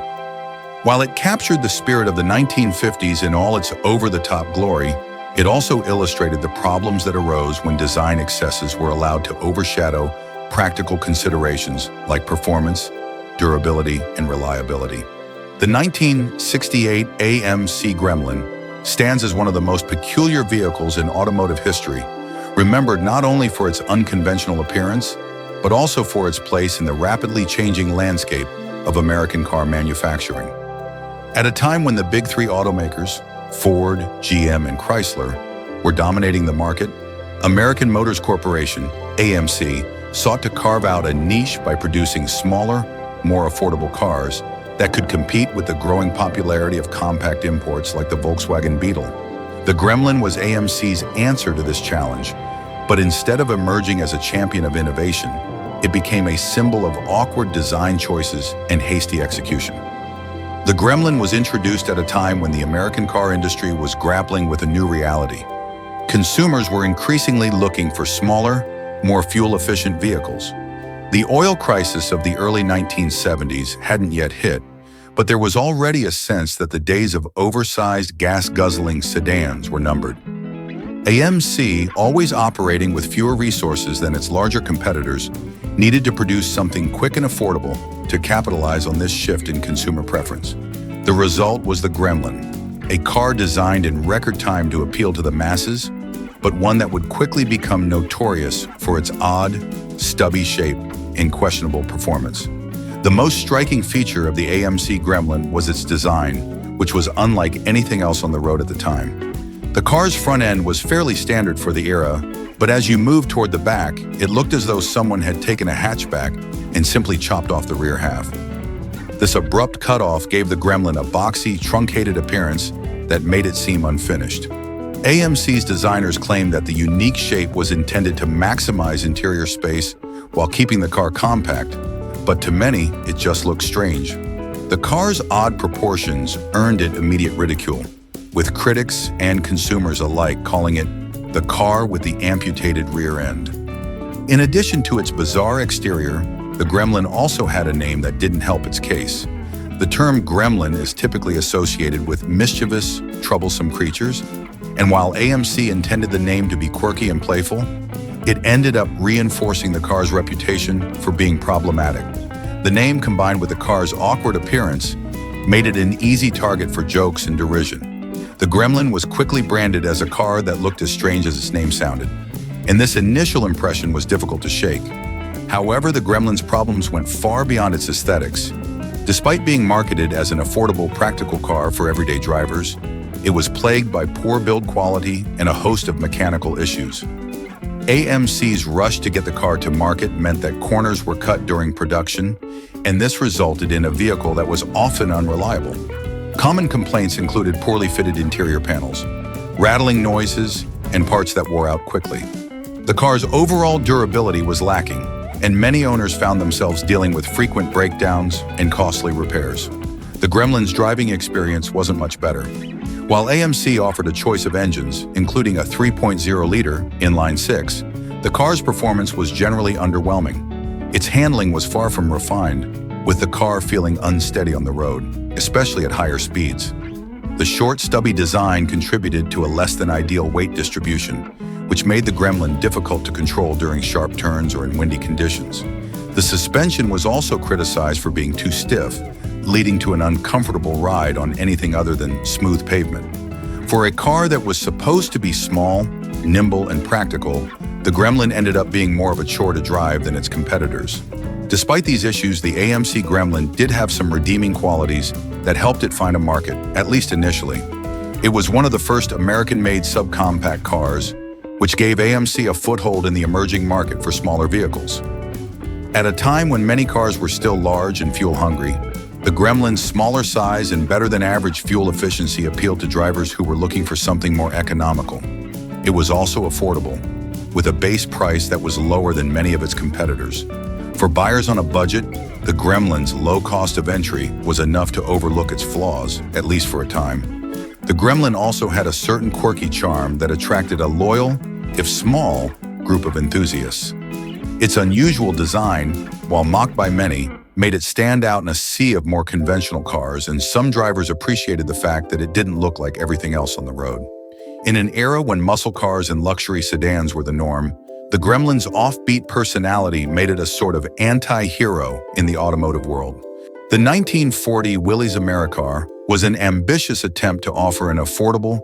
While it captured the spirit of the 1950s in all its over-the-top glory, it also illustrated the problems that arose when design excesses were allowed to overshadow practical considerations like performance, durability, and reliability. The 1968 AMC Gremlin stands as one of the most peculiar vehicles in automotive history, remembered not only for its unconventional appearance, but also for its place in the rapidly changing landscape of American car manufacturing. At a time when the big three automakers, Ford, GM, and Chrysler, were dominating the market, American Motors Corporation, AMC, sought to carve out a niche by producing smaller, more affordable cars that could compete with the growing popularity of compact imports like the Volkswagen Beetle. The Gremlin was AMC's answer to this challenge, but instead of emerging as a champion of innovation, it became a symbol of awkward design choices and hasty execution. The Gremlin was introduced at a time when the American car industry was grappling with a new reality. Consumers were increasingly looking for smaller, more fuel-efficient vehicles. The oil crisis of the early 1970s hadn't yet hit, but there was already a sense that the days of oversized gas-guzzling sedans were numbered. AMC, always operating with fewer resources than its larger competitors, needed to produce something quick and affordable to capitalize on this shift in consumer preference. The result was the Gremlin, a car designed in record time to appeal to the masses, but one that would quickly become notorious for its odd, stubby shape and questionable performance. The most striking feature of the AMC Gremlin was its design, which was unlike anything else on the road at the time. The car's front end was fairly standard for the era, but as you moved toward the back, it looked as though someone had taken a hatchback and simply chopped off the rear half. This abrupt cutoff gave the Gremlin a boxy, truncated appearance that made it seem unfinished. AMC's designers claimed that the unique shape was intended to maximize interior space while keeping the car compact, but to many, it just looked strange. The car's odd proportions earned it immediate ridicule, with critics and consumers alike calling it the car with the amputated rear end. In addition to its bizarre exterior, the Gremlin also had a name that didn't help its case. The term Gremlin is typically associated with mischievous, troublesome creatures, and while AMC intended the name to be quirky and playful, it ended up reinforcing the car's reputation for being problematic. The name, combined with the car's awkward appearance, made it an easy target for jokes and derision. The Gremlin was quickly branded as a car that looked as strange as its name sounded, and this initial impression was difficult to shake. However, the Gremlin's problems went far beyond its aesthetics. Despite being marketed as an affordable, practical car for everyday drivers, it was plagued by poor build quality and a host of mechanical issues. AMC's rush to get the car to market meant that corners were cut during production, and this resulted in a vehicle that was often unreliable. Common complaints included poorly fitted interior panels, rattling noises, and parts that wore out quickly. The car's overall durability was lacking, and many owners found themselves dealing with frequent breakdowns and costly repairs. The Gremlin's driving experience wasn't much better. While AMC offered a choice of engines, including a 3.0-liter inline-6, the car's performance was generally underwhelming. Its handling was far from refined, with the car feeling unsteady on the road, especially at higher speeds. The short, stubby design contributed to a less-than-ideal weight distribution, which made the Gremlin difficult to control during sharp turns or in windy conditions. The suspension was also criticized for being too stiff, leading to an uncomfortable ride on anything other than smooth pavement. For a car that was supposed to be small, nimble, and practical, the Gremlin ended up being more of a chore to drive than its competitors. Despite these issues, the AMC Gremlin did have some redeeming qualities that helped it find a market, at least initially. It was one of the first American-made subcompact cars, which gave AMC a foothold in the emerging market for smaller vehicles. At a time when many cars were still large and fuel-hungry, the Gremlin's smaller size and better-than-average fuel efficiency appealed to drivers who were looking for something more economical. It was also affordable, with a base price that was lower than many of its competitors. For buyers on a budget, the Gremlin's low cost of entry was enough to overlook its flaws, at least for a time. The Gremlin also had a certain quirky charm that attracted a loyal, if small, group of enthusiasts. Its unusual design, while mocked by many, made it stand out in a sea of more conventional cars, and some drivers appreciated the fact that it didn't look like everything else on the road. In an era when muscle cars and luxury sedans were the norm, the Gremlin's offbeat personality made it a sort of anti-hero in the automotive world. The 1940 Willys Americar was an ambitious attempt to offer an affordable,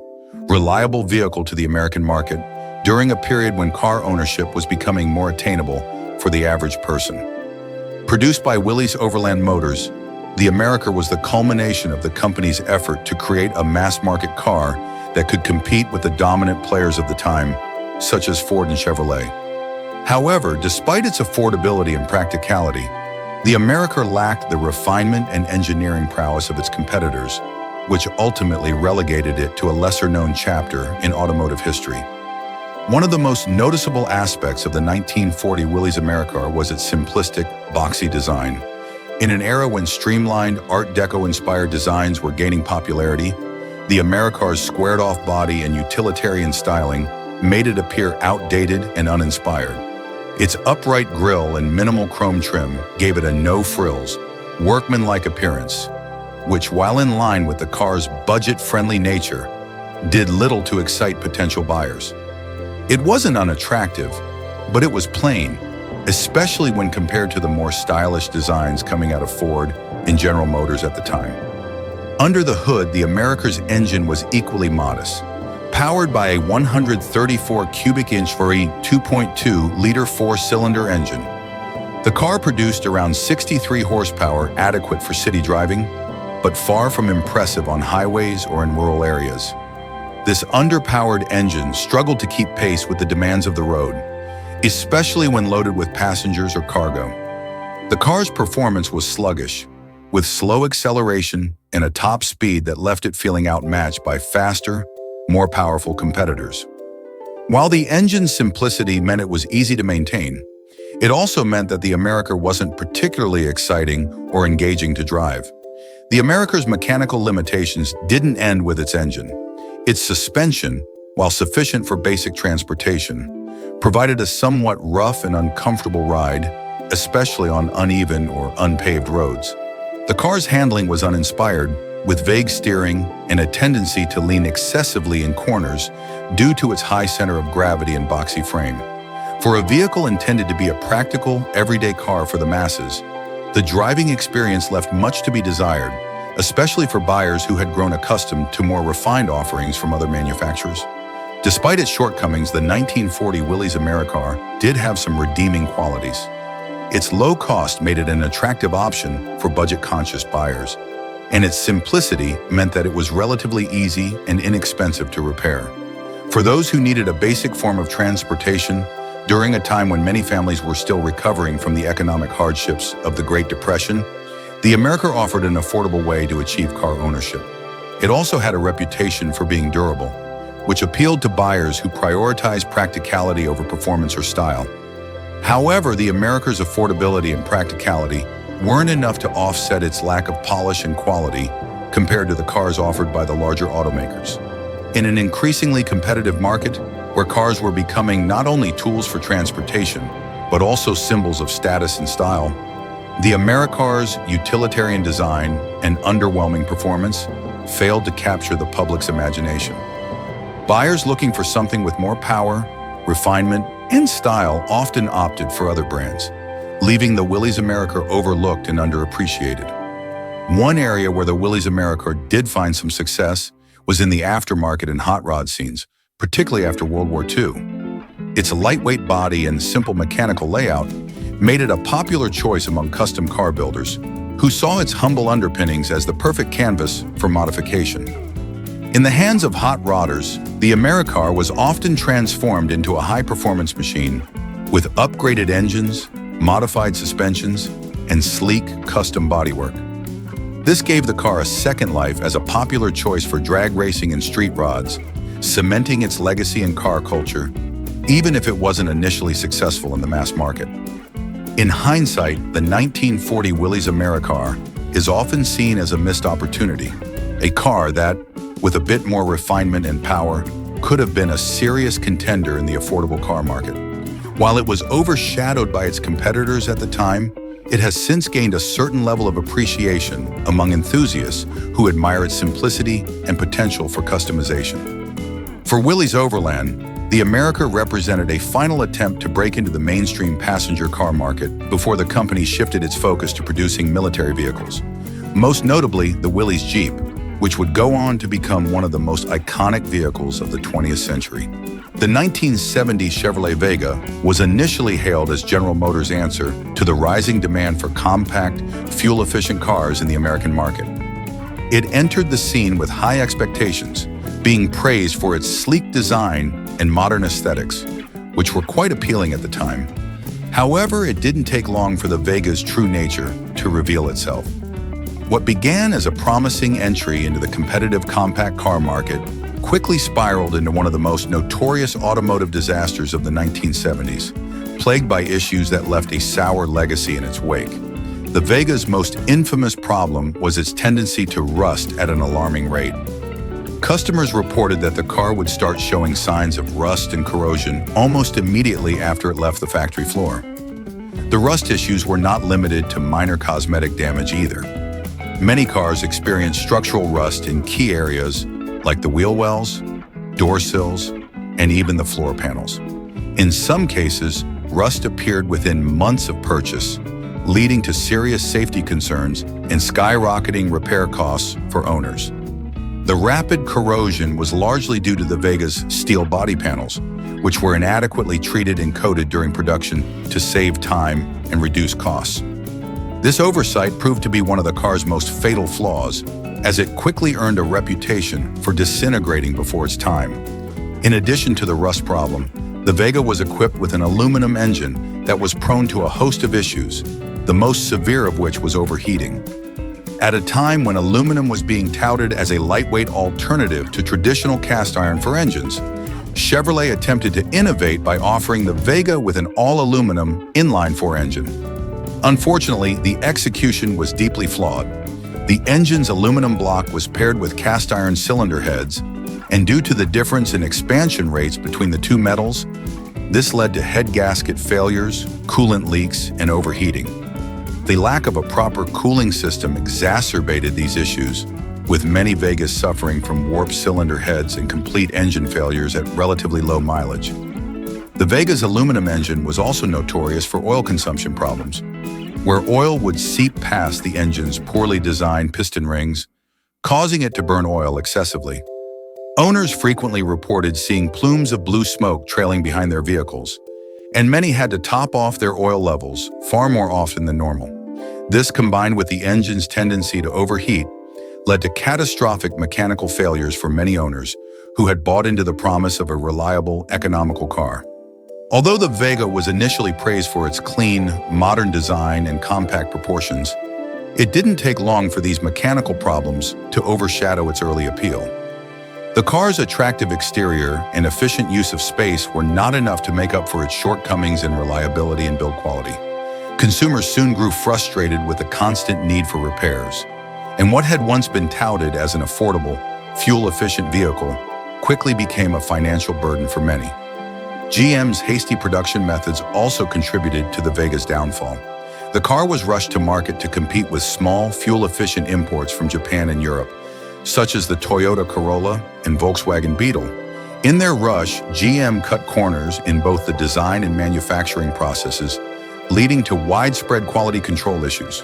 reliable vehicle to the American market during a period when car ownership was becoming more attainable for the average person. Produced by Willys Overland Motors, the Americar was the culmination of the company's effort to create a mass-market car that could compete with the dominant players of the time, such as Ford and Chevrolet. However, despite its affordability and practicality, the Americar lacked the refinement and engineering prowess of its competitors, which ultimately relegated it to a lesser-known chapter in automotive history. One of the most noticeable aspects of the 1940 Willys Americar was its simplistic, boxy design. In an era when streamlined, Art Deco-inspired designs were gaining popularity, the Americar's squared-off body and utilitarian styling made it appear outdated and uninspired. Its upright grille and minimal chrome trim gave it a no-frills, workmanlike appearance, which, while in line with the car's budget-friendly nature, did little to excite potential buyers. It wasn't unattractive, but it was plain, especially when compared to the more stylish designs coming out of Ford and General Motors at the time. Under the hood, the Americar's engine was equally modest, powered by a 134 cubic inch for a 2.2-liter four-cylinder engine. The car produced around 63 horsepower, adequate for city driving, but far from impressive on highways or in rural areas. This underpowered engine struggled to keep pace with the demands of the road, especially when loaded with passengers or cargo. The car's performance was sluggish, with slow acceleration and a top speed that left it feeling outmatched by faster, more powerful competitors. While the engine's simplicity meant it was easy to maintain, it also meant that the Americar wasn't particularly exciting or engaging to drive. The Americar's mechanical limitations didn't end with its engine. Its suspension, while sufficient for basic transportation, provided a somewhat rough and uncomfortable ride, especially on uneven or unpaved roads. The car's handling was uninspired, with vague steering and a tendency to lean excessively in corners due to its high center of gravity and boxy frame. For a vehicle intended to be a practical, everyday car for the masses, the driving experience left much to be desired, especially for buyers who had grown accustomed to more refined offerings from other manufacturers. Despite its shortcomings, the 1940 Willys Americar did have some redeeming qualities. Its low cost made it an attractive option for budget-conscious buyers, and its simplicity meant that it was relatively easy and inexpensive to repair. For those who needed a basic form of transportation during a time when many families were still recovering from the economic hardships of the Great Depression, the Americar offered an affordable way to achieve car ownership. It also had a reputation for being durable, which appealed to buyers who prioritized practicality over performance or style. However, the Americar's affordability and practicality weren't enough to offset its lack of polish and quality compared to the cars offered by the larger automakers. In an increasingly competitive market, where cars were becoming not only tools for transportation, but also symbols of status and style, the Americar's utilitarian design and underwhelming performance failed to capture the public's imagination. Buyers looking for something with more power, refinement, and style often opted for other brands. leaving the Willys America overlooked and underappreciated. One area where the Willys America did find some success was in the aftermarket and hot rod scenes, particularly after World War II. Its lightweight body and simple mechanical layout made it a popular choice among custom car builders, who saw its humble underpinnings as the perfect canvas for modification. In the hands of hot rodders, the Americar was often transformed into a high-performance machine with upgraded engines, modified suspensions, and sleek custom bodywork. This gave the car a second life as a popular choice for drag racing and street rods, cementing its legacy in car culture, even if it wasn't initially successful in the mass market. In hindsight, the 1940 Willys America is often seen as a missed opportunity, a car that, with a bit more refinement and power, could have been a serious contender in the affordable car market. While it was overshadowed by its competitors at the time, it has since gained a certain level of appreciation among enthusiasts who admire its simplicity and potential for customization. For Willys Overland, the America represented a final attempt to break into the mainstream passenger car market before the company shifted its focus to producing military vehicles, most notably the Willys Jeep, which would go on to become one of the most iconic vehicles of the 20th century. The 1970 Chevrolet Vega was initially hailed as General Motors' answer to the rising demand for compact, fuel-efficient cars in the American market. It entered the scene with high expectations, being praised for its sleek design and modern aesthetics, which were quite appealing at the time. However, it didn't take long for the Vega's true nature to reveal itself. What began as a promising entry into the competitive compact car market quickly spiraled into one of the most notorious automotive disasters of the 1970s, plagued by issues that left a sour legacy in its wake. The Vega's most infamous problem was its tendency to rust at an alarming rate. Customers reported that the car would start showing signs of rust and corrosion almost immediately after it left the factory floor. The rust issues were not limited to minor cosmetic damage either. Many cars experienced structural rust in key areas like the wheel wells, door sills, and even the floor panels. In some cases, rust appeared within months of purchase, leading to serious safety concerns and skyrocketing repair costs for owners. The rapid corrosion was largely due to the Vega's steel body panels, which were inadequately treated and coated during production to save time and reduce costs. This oversight proved to be one of the car's most fatal flaws, as it quickly earned a reputation for disintegrating before its time. In addition to the rust problem, the Vega was equipped with an aluminum engine that was prone to a host of issues, the most severe of which was overheating. At a time when aluminum was being touted as a lightweight alternative to traditional cast iron for engines, Chevrolet attempted to innovate by offering the Vega with an all-aluminum inline-four engine. Unfortunately, the execution was deeply flawed. The engine's aluminum block was paired with cast iron cylinder heads, and due to the difference in expansion rates between the two metals, this led to head gasket failures, coolant leaks, and overheating. The lack of a proper cooling system exacerbated these issues, with many Vegas suffering from warped cylinder heads and complete engine failures at relatively low mileage. The Vega's aluminum engine was also notorious for oil consumption problems, where oil would seep past the engine's poorly designed piston rings, causing it to burn oil excessively. Owners frequently reported seeing plumes of blue smoke trailing behind their vehicles, and many had to top off their oil levels far more often than normal. This, combined with the engine's tendency to overheat, led to catastrophic mechanical failures for many owners who had bought into the promise of a reliable, economical car. Although the Vega was initially praised for its clean, modern design and compact proportions, it didn't take long for these mechanical problems to overshadow its early appeal. The car's attractive exterior and efficient use of space were not enough to make up for its shortcomings in reliability and build quality. Consumers soon grew frustrated with the constant need for repairs, and what had once been touted as an affordable, fuel-efficient vehicle quickly became a financial burden for many. GM's hasty production methods also contributed to the Vega's downfall. The car was rushed to market to compete with small, fuel-efficient imports from Japan and Europe, such as the Toyota Corolla and Volkswagen Beetle. In their rush, GM cut corners in both the design and manufacturing processes, leading to widespread quality control issues.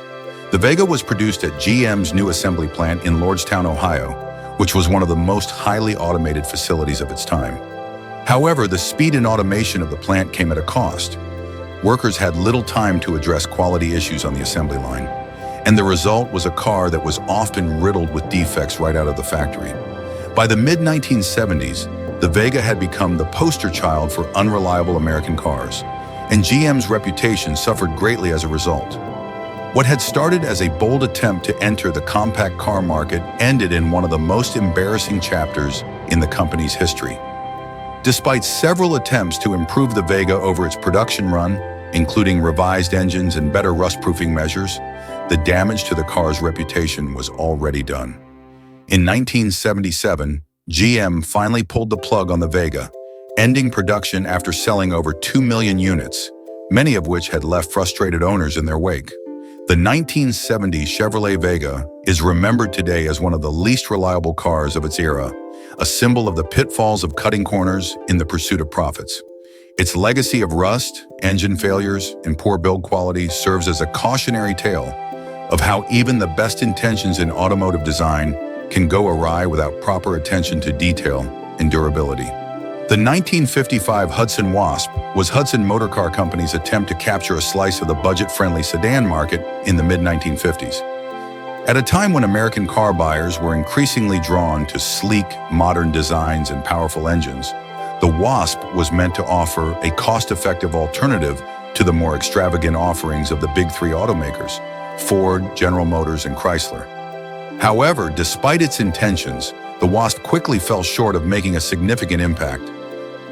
The Vega was produced at GM's new assembly plant in Lordstown, Ohio, which was one of the most highly automated facilities of its time. However, the speed and automation of the plant came at a cost. Workers had little time to address quality issues on the assembly line, and the result was a car that was often riddled with defects right out of the factory. By the mid-1970s, the Vega had become the poster child for unreliable American cars, and GM's reputation suffered greatly as a result. What had started as a bold attempt to enter the compact car market ended in one of the most embarrassing chapters in the company's history. Despite several attempts to improve the Vega over its production run, including revised engines and better rust-proofing measures, the damage to the car's reputation was already done. In 1977, GM finally pulled the plug on the Vega, ending production after selling over 2 million units, many of which had left frustrated owners in their wake. The 1970 Chevrolet Vega is remembered today as one of the least reliable cars of its era, a symbol of the pitfalls of cutting corners in the pursuit of profits. Its legacy of rust, engine failures, and poor build quality serves as a cautionary tale of how even the best intentions in automotive design can go awry without proper attention to detail and durability. The 1955 Hudson Wasp was Hudson Motor Car Company's attempt to capture a slice of the budget-friendly sedan market in the mid-1950s. At a time when American car buyers were increasingly drawn to sleek, modern designs and powerful engines, the Wasp was meant to offer a cost-effective alternative to the more extravagant offerings of the big three automakers, Ford, General Motors, and Chrysler. However, despite its intentions, the Wasp quickly fell short of making a significant impact,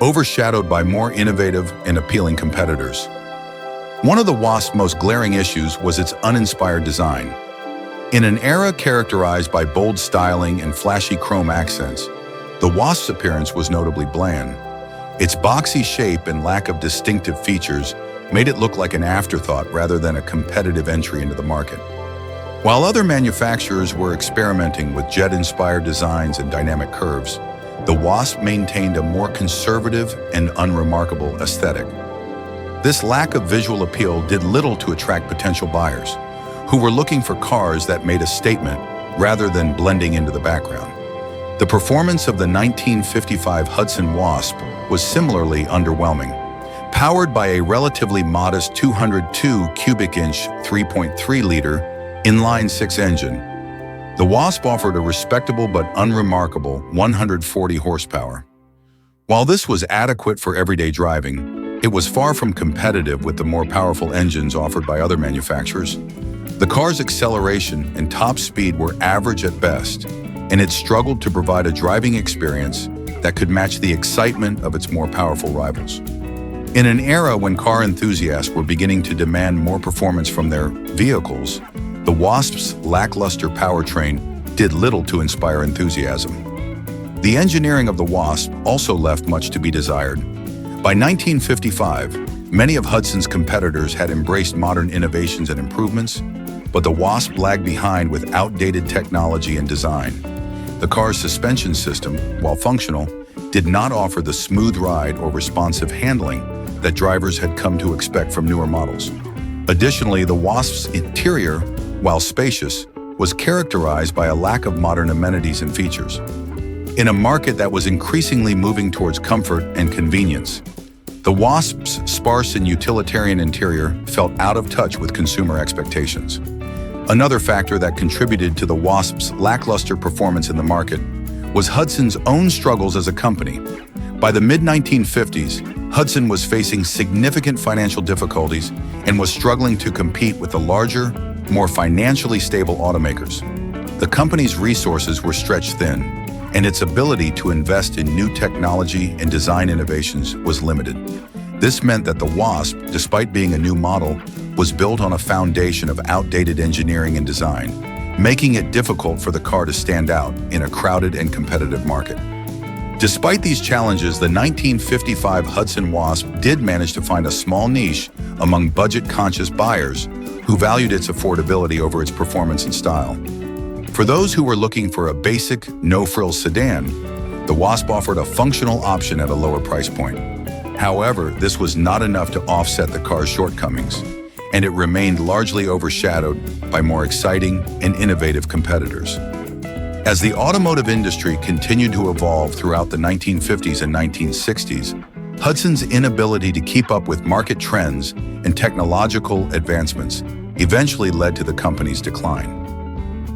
overshadowed by more innovative and appealing competitors. One of the Wasp's most glaring issues was its uninspired design. In an era characterized by bold styling and flashy chrome accents, the Wasp's appearance was notably bland. Its boxy shape and lack of distinctive features made it look like an afterthought rather than a competitive entry into the market. While other manufacturers were experimenting with jet-inspired designs and dynamic curves, the Wasp maintained a more conservative and unremarkable aesthetic. This lack of visual appeal did little to attract potential buyers, who were looking for cars that made a statement rather than blending into the background. The performance of the 1955 Hudson Wasp was similarly underwhelming. Powered by a relatively modest 202 cubic inch 3.3-liter inline-six engine, the Wasp offered a respectable but unremarkable 140 horsepower. While this was adequate for everyday driving, it was far from competitive with the more powerful engines offered by other manufacturers. The car's acceleration and top speed were average at best, and it struggled to provide a driving experience that could match the excitement of its more powerful rivals. In an era when car enthusiasts were beginning to demand more performance from their vehicles, the Wasp's lackluster powertrain did little to inspire enthusiasm. The engineering of the Wasp also left much to be desired. By 1955, many of Hudson's competitors had embraced modern innovations and improvements, but the Wasp lagged behind with outdated technology and design. The car's suspension system, while functional, did not offer the smooth ride or responsive handling that drivers had come to expect from newer models. Additionally, the Wasp's interior, while spacious, was characterized by a lack of modern amenities and features. In a market that was increasingly moving towards comfort and convenience, the Wasp's sparse and utilitarian interior felt out of touch with consumer expectations. Another factor that contributed to the Wasp's lackluster performance in the market was Hudson's own struggles as a company. By the mid-1950s, Hudson was facing significant financial difficulties and was struggling to compete with the larger, more financially stable automakers. The company's resources were stretched thin, and its ability to invest in new technology and design innovations was limited. This meant that the Wasp, despite being a new model, was built on a foundation of outdated engineering and design, making it difficult for the car to stand out in a crowded and competitive market. Despite these challenges, the 1955 Hudson Wasp did manage to find a small niche among budget-conscious buyers who valued its affordability over its performance and style. For those who were looking for a basic, no-frills sedan, the Wasp offered a functional option at a lower price point. However, this was not enough to offset the car's shortcomings. and it remained largely overshadowed by more exciting and innovative competitors. As the automotive industry continued to evolve throughout the 1950s and 1960s, Hudson's inability to keep up with market trends and technological advancements eventually led to the company's decline.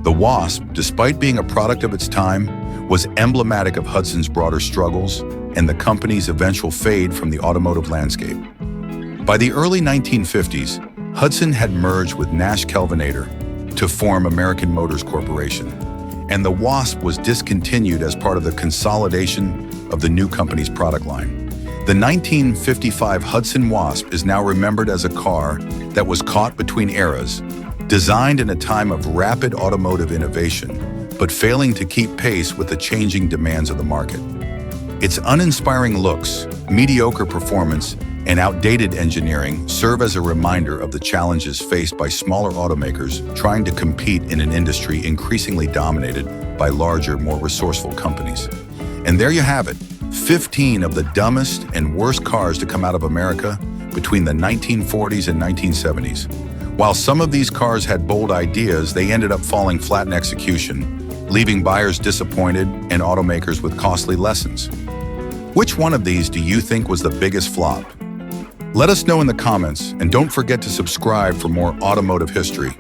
The Wasp, despite being a product of its time, was emblematic of Hudson's broader struggles and the company's eventual fade from the automotive landscape. By the early 1950s, Hudson had merged with Nash to form American Motors Corporation, and the Wasp was discontinued as part of the consolidation of the new company's product line. The 1955 Hudson Wasp is now remembered as a car that was caught between eras, designed in a time of rapid automotive innovation, but failing to keep pace with the changing demands of the market. Its uninspiring looks, mediocre performance, and outdated engineering serve as a reminder of the challenges faced by smaller automakers trying to compete in an industry increasingly dominated by larger, more resourceful companies. And there you have it, 15 of the dumbest and worst cars to come out of America between the 1940s and 1970s. While some of these cars had bold ideas, they ended up falling flat in execution, leaving buyers disappointed and automakers with costly lessons. Which one of these do you think was the biggest flop? Let us know in the comments, and don't forget to subscribe for more automotive history.